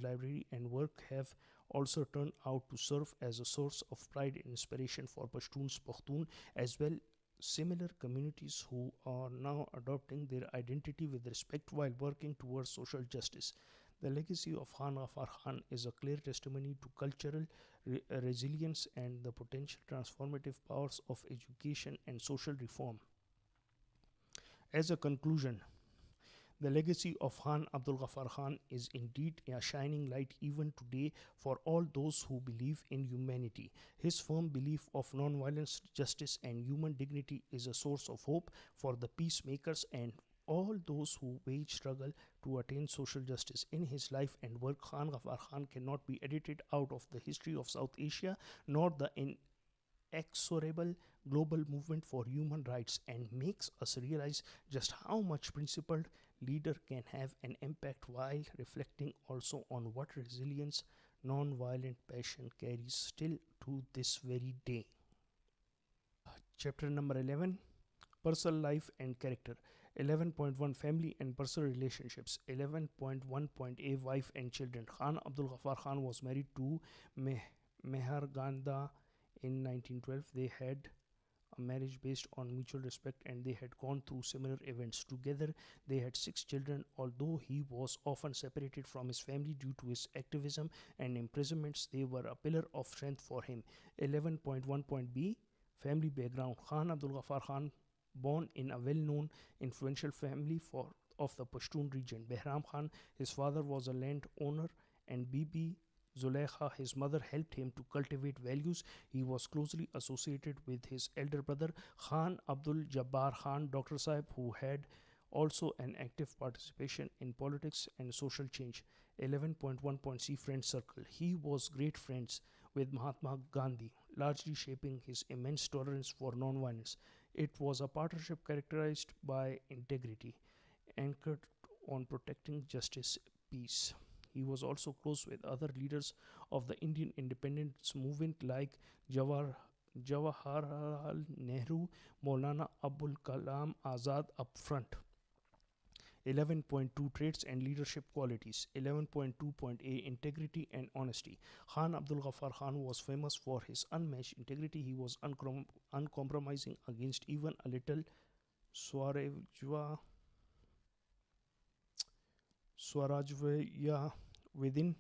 library and work have also turned out to serve as a source of pride and inspiration for Pashtun as well. Similar communities who are now adopting their identity with respect while working towards social justice. The legacy of Khan Ghaffar Khan is a clear testimony to cultural resilience and the potential transformative powers of education and social reform. As a conclusion, the legacy of Khan Abdul Ghaffar Khan is indeed a shining light even today for all those who believe in humanity. His firm belief of non-violence, justice, and human dignity is a source of hope for the peacemakers and all those who wage struggle to attain social justice. In his life and work, Khan Ghaffar Khan cannot be edited out of the history of South Asia nor the inexorable global movement for human rights, and makes us realize just how much principled leader can have an impact while reflecting also on what resilience non-violent passion carries still to this very day. Chapter number 11, Personal Life and Character. 11.1, Family and Personal Relationships. 11.1.a, Wife and Children. Khan Abdul Ghaffar Khan was married to Meher Ganda in 1912. They had a marriage based on mutual respect and they had gone through similar events. Together, they had 6 children. Although he was often separated from his family due to his activism and imprisonments, they were a pillar of strength for him. 11.1.b, Family background. Khan Abdul Ghaffar Khan, born in a well-known, influential family of the Pashtun region. Behram Khan, his father was a landowner, and Bibi Zulaikha, his mother, helped him to cultivate values. He was closely associated with his elder brother Khan Abdul Jabbar Khan, Dr. Sahib, who had also an active participation in politics and social change. 11.1.c, Friend Circle. He was great friends with Mahatma Gandhi, largely shaping his immense tolerance for nonviolence. It was a partnership characterized by integrity, anchored on protecting justice, peace. He was also close with other leaders of the Indian independence movement like Jawaharlal Nehru, Maulana Abul Kalam Azad. Up front. 11.2, Traits and Leadership Qualities. 11.2.a, Integrity and Honesty. Khan Abdul Ghaffar Khan was famous for his unmatched integrity. He was uncompromising against even a little Swarajya within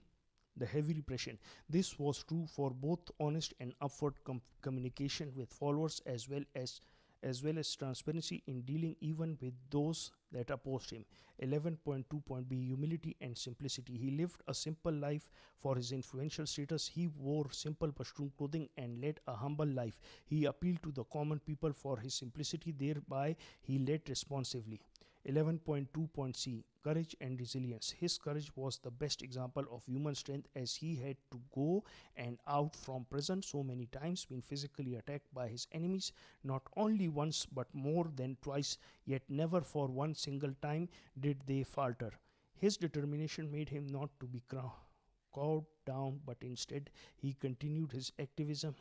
the heavy repression. This was true for both honest and upward communication with followers as well as transparency in dealing even with those that opposed him. 11.2.b, Humility and Simplicity. He lived a simple life for his influential status. He wore simple Pashtun clothing and led a humble life. He appealed to the common people for his simplicity, thereby he led responsively. 11.2.c, Courage and Resilience. His courage was the best example of human strength, as he had to go and out from prison so many times, being physically attacked by his enemies, not only once but more than twice, yet never for one single time did they falter. His determination made him not to be cowed down, but instead he continued his activism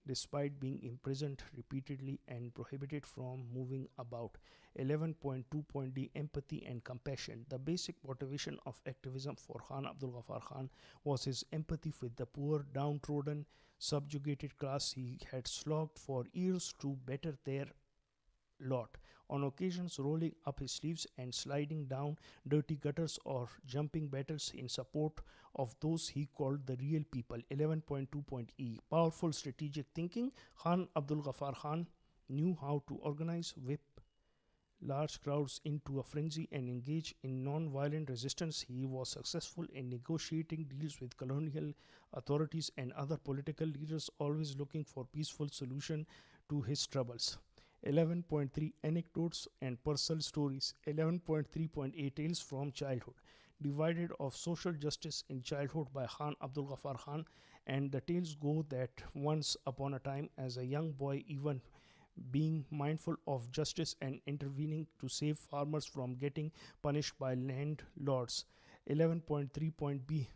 despite being imprisoned repeatedly and prohibited from moving about. 11.2.d, Empathy and Compassion. The basic motivation of activism for Khan Abdul Ghaffar Khan was his empathy with the poor, downtrodden, subjugated class he had slogged for years to better their lot, on occasions rolling up his sleeves and sliding down dirty gutters or jumping battles in support of those he called the real people. 11.2.e, Powerful Strategic Thinking. Khan Abdul Ghaffar Khan knew how to organize, whip large crowds into a frenzy and engage in non-violent resistance. He was successful in negotiating deals with colonial authorities and other political leaders, always looking for peaceful solution to his troubles. 11.3, Anecdotes and Personal Stories. 11.3.8, Tales from Childhood. divided of social justice in childhood by Khan Abdul Ghaffar Khan. And the tales go that once upon a time, as a young boy, even being mindful of justice and intervening to save farmers from getting punished by landlords. 11.3.b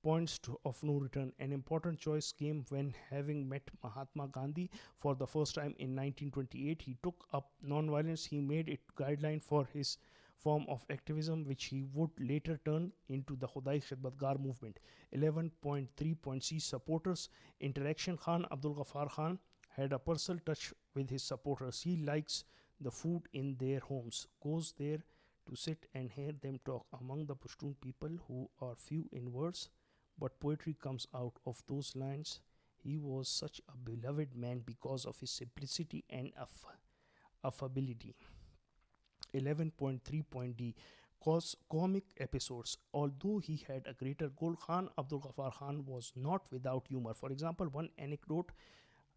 points of no return. An important choice came when, having met Mahatma Gandhi for the first time in 1928, he took up nonviolence. He made it guideline for his form of activism, which he would later turn into the Khudai Khidmatgar movement. 11.3.c supporters interaction. Khan Abdul Ghaffar Khan had a personal touch with his supporters. He likes the food in their homes, goes there to sit and hear them talk. Among the Pashtun people, who are few in words, but poetry comes out of those lines. He was such a beloved man because of his simplicity and affability. 11.3.d comic episodes. Although he had a greater goal, Khan Abdul Ghaffar Khan was not without humor. For example, one anecdote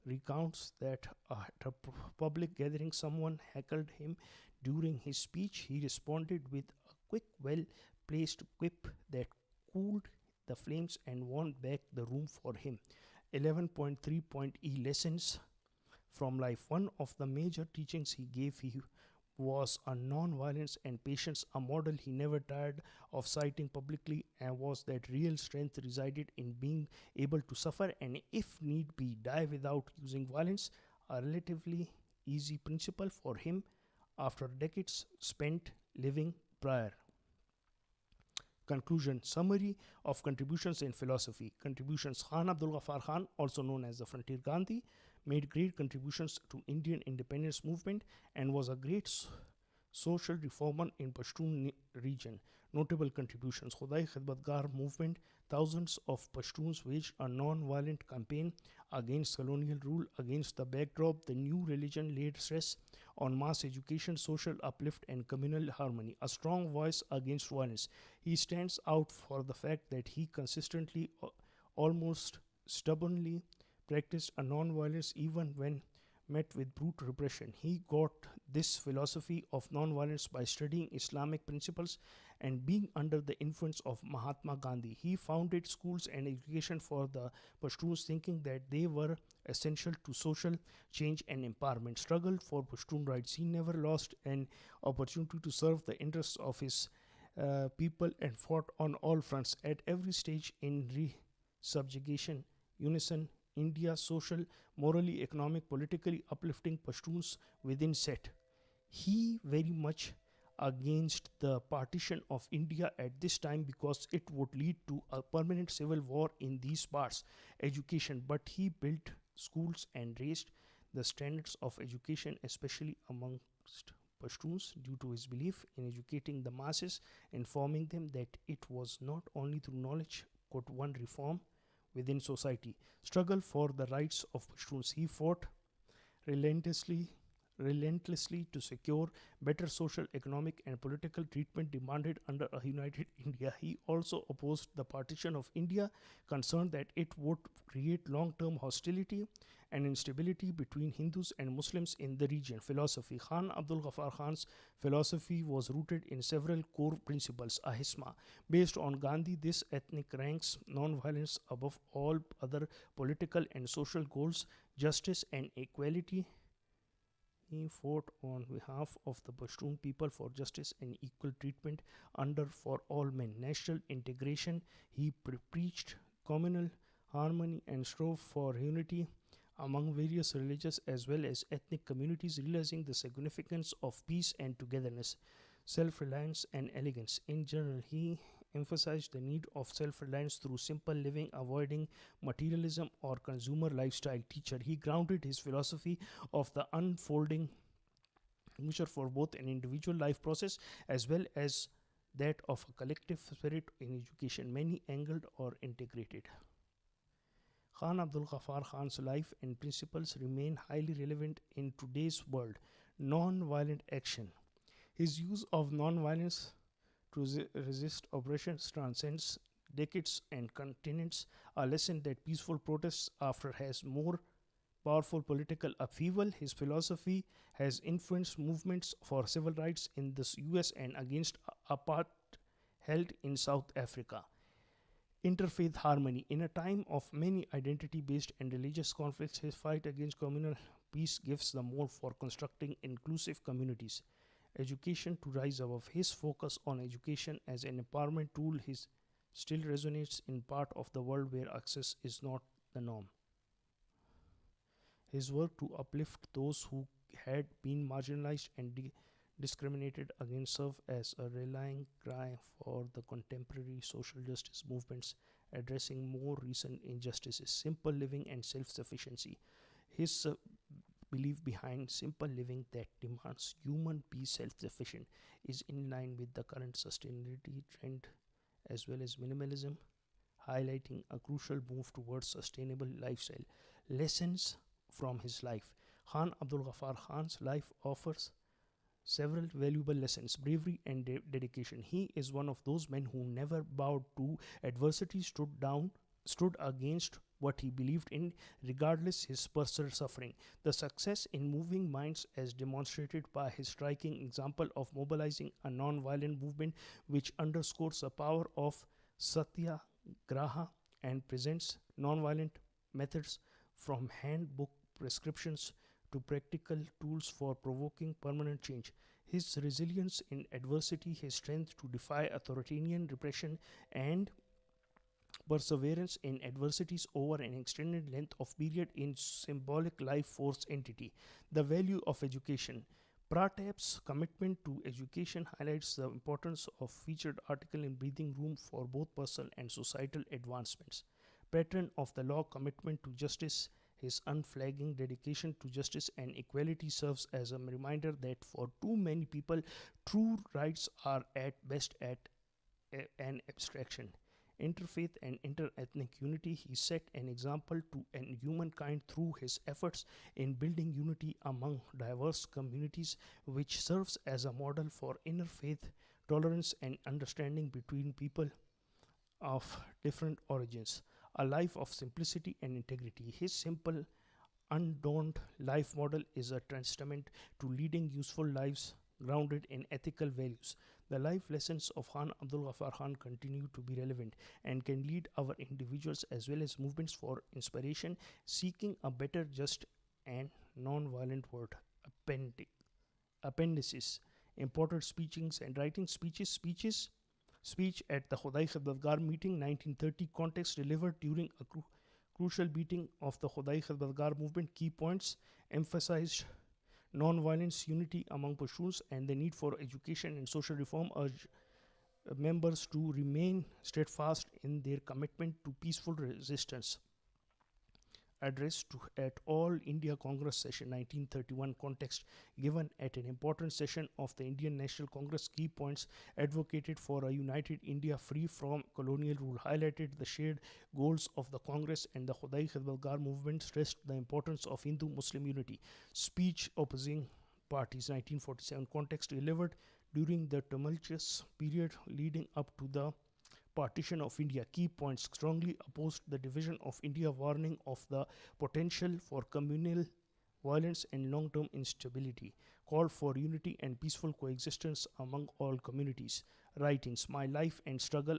recounts that at a public gathering, someone heckled him during his speech. He responded with a quick, well placed quip that cooled the flames and won back the room for him. 11.3.e lessons from life. One of the major teachings he gave was a non-violence and patience, a model he never tired of citing publicly, and was that real strength resided in being able to suffer and, if need be, die without using violence, a relatively easy principle for him after decades spent living prior. Conclusion. Summary of contributions in philosophy. Contributions. Khan Abdul Ghaffar Khan, also known as the Frontier Gandhi, made great contributions to Indian independence movement and was a great social reformer in Pashtun region. Notable contributions. Khudai Khidmatgar movement. Thousands of Pashtuns waged a non-violent campaign against colonial rule. Against the backdrop, the new religion laid stress on mass education, social uplift, and communal harmony. A strong voice against violence. He stands out for the fact that he consistently, almost stubbornly, practiced a non-violence even when met with brute repression. He got this philosophy of non-violence by studying Islamic principles and being under the influence of Mahatma Gandhi. He founded schools and education for the Pashtuns, thinking that they were essential to social change and empowerment. Struggled for Pashtun rights. He never lost an opportunity to serve the interests of his people and fought on all fronts at every stage in subjugation, unison, India, social, morally, economic, politically uplifting Pashtuns within set. He very much against the partition of India at this time because it would lead to a permanent civil war in these parts. Education, but he built schools and raised the standards of education, especially amongst Pashtuns, due to his belief in educating the masses, informing them that it was not only through knowledge could one reform within society. Struggle for the rights of Pashtuns. He fought relentlessly to secure better social, economic, and political treatment demanded under a united India. He also opposed the partition of India, concerned that it would create long-term hostility and instability between Hindus and Muslims in the region. Philosophy. Khan Abdul Ghaffar Khan's philosophy was rooted in several core principles. Ahisma. Based on Gandhi, this ethnic ranks non-violence above all other political and social goals. Justice and equality. He fought on behalf of the Pashtun people for justice and equal treatment under for all men. National integration. He preached communal harmony and strove for unity among various religious as well as ethnic communities, realizing the significance of peace and togetherness. Self-reliance and elegance. In general, he emphasized the need of self-reliance through simple living, avoiding materialism or consumer lifestyle. Teacher. He grounded his philosophy of the unfolding future for both an individual life process as well as that of a collective spirit in education, many angled or integrated. Khan Abdul Ghaffar Khan's life and principles remain highly relevant in today's world. Non-violent action. His use of non-violence to resist oppressions transcends decades and continents, a lesson that peaceful protests after has more powerful political upheaval. His philosophy has influenced movements for civil rights in the US and against apartheid held in South Africa. Interfaith harmony. In a time of many identity based and religious conflicts, his fight against communal peace gives the mold for constructing inclusive communities. Education to rise above. His focus on education as an empowerment tool his still resonates in part of the world where access is not the norm. His work to uplift those who had been marginalized and discriminated against serve as a rallying cry for the contemporary social justice movements addressing more recent injustices, simple living and self-sufficiency. His belief behind simple living that demands human be self-sufficient is in line with the current sustainability trend as well as minimalism, highlighting a crucial move towards sustainable lifestyle. Lessons from his life. Khan Abdul Ghaffar Khan's life offers several valuable lessons, bravery and dedication. He is one of those men who never bowed to adversity, stood against what he believed in, regardless his personal suffering. The success in moving minds, as demonstrated by his striking example of mobilizing a non-violent movement, which underscores the power of satyagraha and presents non-violent methods from handbook prescriptions to practical tools for provoking permanent change. His resilience in adversity, his strength to defy authoritarian repression, and perseverance in adversities over an extended length of period in symbolic life force entity. The value of education. Pratap's commitment to education highlights the importance of featured article in Breathing Room for both personal and societal advancements. Patron of the law, commitment to justice. His unflagging dedication to justice and equality serves as a reminder that for too many people, true rights are at best an abstraction. Interfaith and interethnic unity. He set an example to humankind through his efforts in building unity among diverse communities, which serves as a model for interfaith tolerance and understanding between people of different origins. A life of simplicity and integrity. His simple, unadorned life model is a testament to leading useful lives grounded in ethical values. The life lessons of Khan Abdul Ghaffar Khan continue to be relevant and can lead our individuals as well as movements for inspiration, seeking a better, just, and non-violent world. Appendices. Important speechings and writing. Speech at the Khudai Khidmatgar meeting 1930, context delivered during a crucial meeting of the Khudai Khidmatgar movement. Key points emphasized non-violence, unity among Pashtuns, and the need for education and social reform. Urged members to remain steadfast in their commitment to peaceful resistance. Address to at All India Congress session 1931, context given at an important session of the Indian National Congress. Key points advocated for a united India free from colonial rule, highlighted the shared goals of the Congress and the Khudai Khidmatgar movement, stressed the importance of Hindu-Muslim unity. Speech opposing parties 1947, context delivered during the tumultuous period leading up to the partition of India. Key points: strongly opposed the division of India, warning of the potential for communal violence and long-term instability, called for unity and peaceful coexistence among all communities. Writings: My Life and Struggle,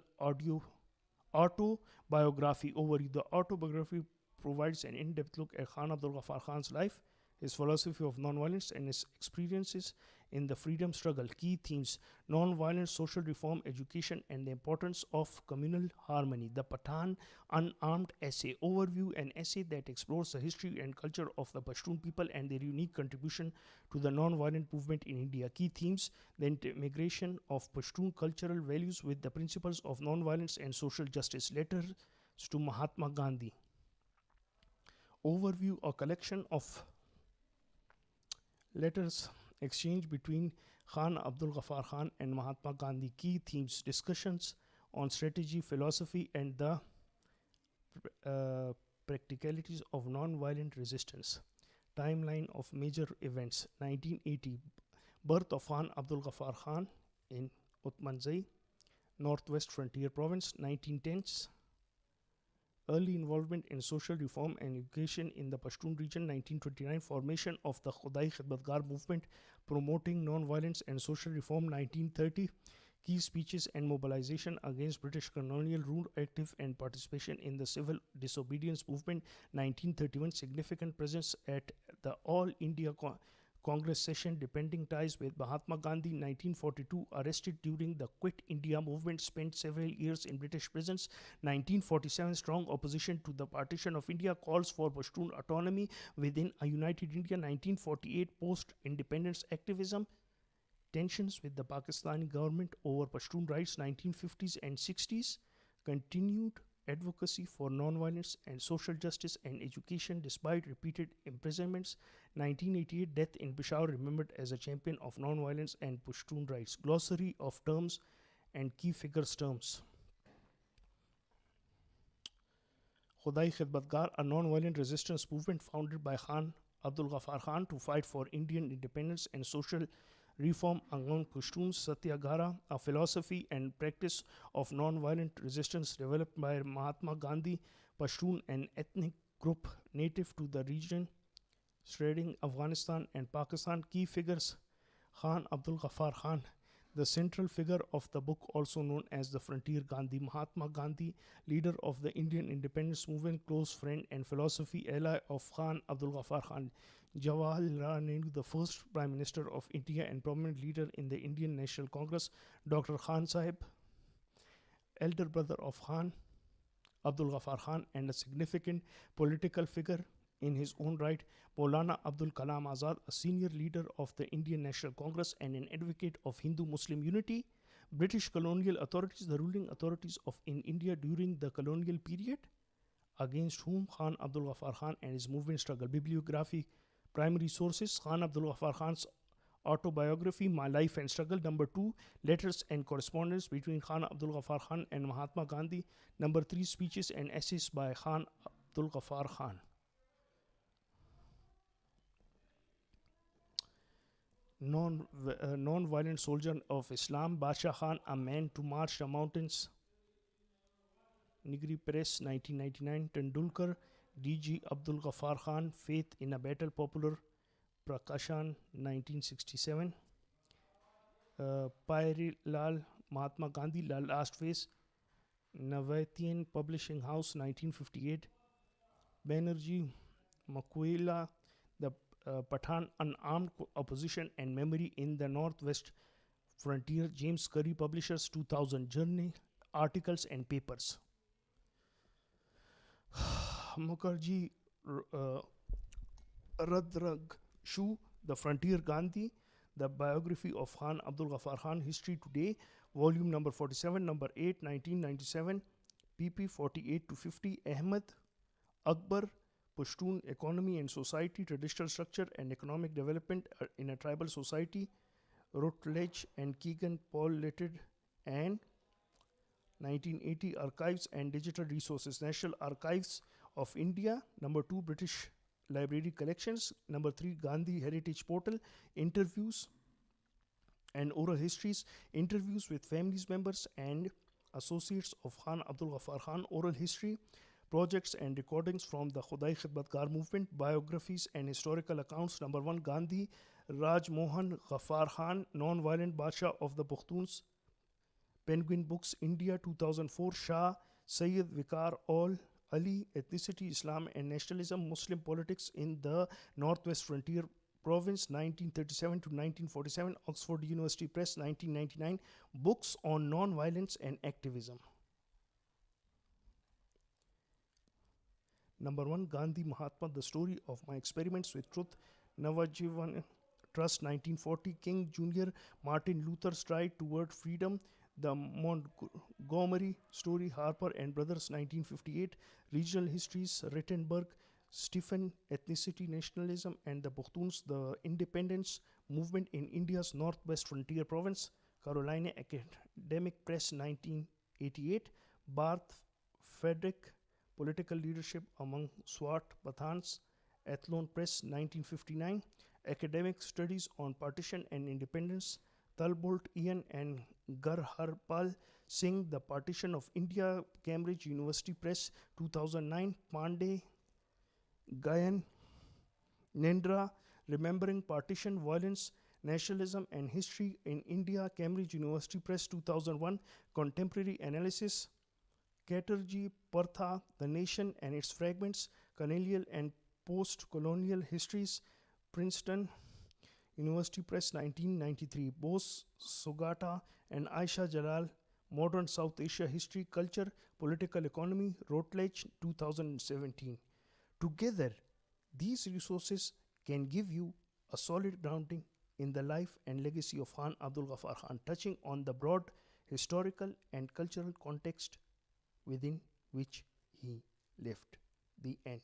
autobiography overview. The autobiography provides an in-depth look at Khan Abdul Ghaffar Khan's life, his philosophy of non-violence, and his experiences in the freedom struggle. Key themes: non-violent social reform, education, and the importance of communal harmony. The Pathan Unarmed Essay overview, an essay that explores the history and culture of the Pashtun people and their unique contribution to the non-violent movement in India. Key themes: the integration of Pashtun cultural values with the principles of non-violence and social justice. Letters to Mahatma Gandhi overview, a collection of letters exchanged between Khan Abdul Ghaffar Khan and Mahatma Gandhi. Key themes: discussions on strategy, philosophy, and the practicalities of non-violent resistance. Timeline of major events: 1980, birth of Khan Abdul Ghaffar Khan in Utmanzai, Northwest Frontier Province. 1910s, early involvement in social reform and education in the Pashtun region. 1929, formation of the Khudai Khidmatgar movement promoting non-violence and social reform. 1930, Key speeches and mobilization against British colonial rule, active and participation in the civil disobedience movement. 1931, significant presence at the All India Congress session, depending ties with Mahatma Gandhi. 1942, arrested during the Quit India movement, spent several years in British prisons. 1947, strong opposition to the partition of India, calls for Pashtun autonomy within a united India. 1948, post-independence activism, tensions with the Pakistani government over Pashtun rights. 1950s and 60s, continued advocacy for non-violence and social justice and education despite repeated imprisonments. 1988, death in Peshawar, remembered as a champion of non-violence and Pashtun rights. Glossary of terms and key figures terms. Khudai Khidmatgar, a non-violent resistance movement founded by Khan Abdul Ghaffar Khan to fight for Indian independence and social reform among Pashtuns. Satyagraha, a philosophy and practice of non-violent resistance developed by Mahatma Gandhi. Pashtun, an ethnic group native to the region, spreading Afghanistan and Pakistan. Key figures: Khan Abdul Ghaffar Khan, the central figure of the book, also known as the Frontier Gandhi. Mahatma Gandhi, leader of the Indian independence movement, close friend and philosophy ally of Khan Abdul Ghaffar Khan. Jawaharlal Nehru, the first Prime Minister of India and prominent leader in the Indian National Congress. Dr. Khan Sahib, elder brother of Khan Abdul Ghaffar Khan and a significant political figure in his own right. Maulana Abdul Kalam Azad, a senior leader of the Indian National Congress and an advocate of Hindu-Muslim unity. British colonial authorities, the ruling authorities in India during the colonial period, against whom Khan Abdul Ghaffar Khan and his movement struggle. Bibliography, primary sources: Khan Abdul Ghaffar Khan's autobiography, My Life and Struggle. Number 2, letters and correspondence between Khan Abdul Ghaffar Khan and Mahatma Gandhi. Number 3, speeches and essays by Khan Abdul Ghaffar Khan. Non-violent soldier of Islam, Basha Khan, a man to march the mountains. Nigri Press, 1999. Tendulkar, D.G. Abdul Ghaffar Khan, Faith in a Battle, Popular Prakashan, 1967. Pairi Lal, Mahatma Gandhi, La Last Phase, Navatian Publishing House, 1958. Banerjee, Makuela, the Pathan, Unarmed Opposition and Memory in the Northwest Frontier, James Curry Publishers, 2000. Journey, articles and papers. Mukherjee, Radrag Shu, The Frontier Gandhi, The Biography of Khan Abdul Ghaffar Khan, History Today, volume number 47, number 8, 1997, pp 48 to 50. Ahmed Akbar, Pashtun Economy and Society, Traditional Structure and Economic Development in a Tribal Society, Rutledge and Keegan, Paul Litted, and 1980. Archives and Digital Resources, National Archives of India. Number 2, British Library Collections. Number 3, Gandhi Heritage Portal. Interviews and oral histories, interviews with families members and associates of Khan Abdul Ghaffar Khan, oral history, projects and recordings from the Khudai Khidmatgar movement, biographies and historical accounts. Number 1, Gandhi Raj Mohan Ghaffar Khan, Non-Violent Basha of the Pashtuns, Penguin Books, India, 2004. Shah Sayyid Vikar Ali, Ethnicity, Islam and Nationalism, Muslim Politics in the Northwest Frontier Province, 1937 to 1947. Oxford University Press, 1999. Books on Non-Violence and Activism. Number 1, Gandhi Mahatma, The Story of My Experiments with Truth, Navajivan Trust, 1940. King Jr., Martin Luther, Stride Toward Freedom, The Montgomery Story, Harper and Brothers, 1958. Regional Histories, Rittenberg, Stephen, Ethnicity, Nationalism and the Pashtuns, The Independence Movement in India's Northwest Frontier Province, Carolina Academic Press, 1988. Barth Frederick, Political Leadership Among Swat Pathans, Athlone Press, 1959. Academic Studies on Partition and Independence, Talbot, Ian and Garharpal Singh, The Partition of India, Cambridge University Press, 2009. Pandey, Gayan, Nendra, Remembering Partition, Violence, Nationalism and History in India, Cambridge University Press 2001, Contemporary Analysis, Chatterjee, Partha, The Nation and Its Fragments, Colonial and Post-Colonial Histories, Princeton University Press 1993, Bose, Sugata and Aisha Jalal, Modern South Asia History, Culture, Political Economy, Routledge 2017. Together, these resources can give you a solid grounding in the life and legacy of Khan Abdul Ghaffar Khan, touching on the broad historical and cultural context within which he lived. The end.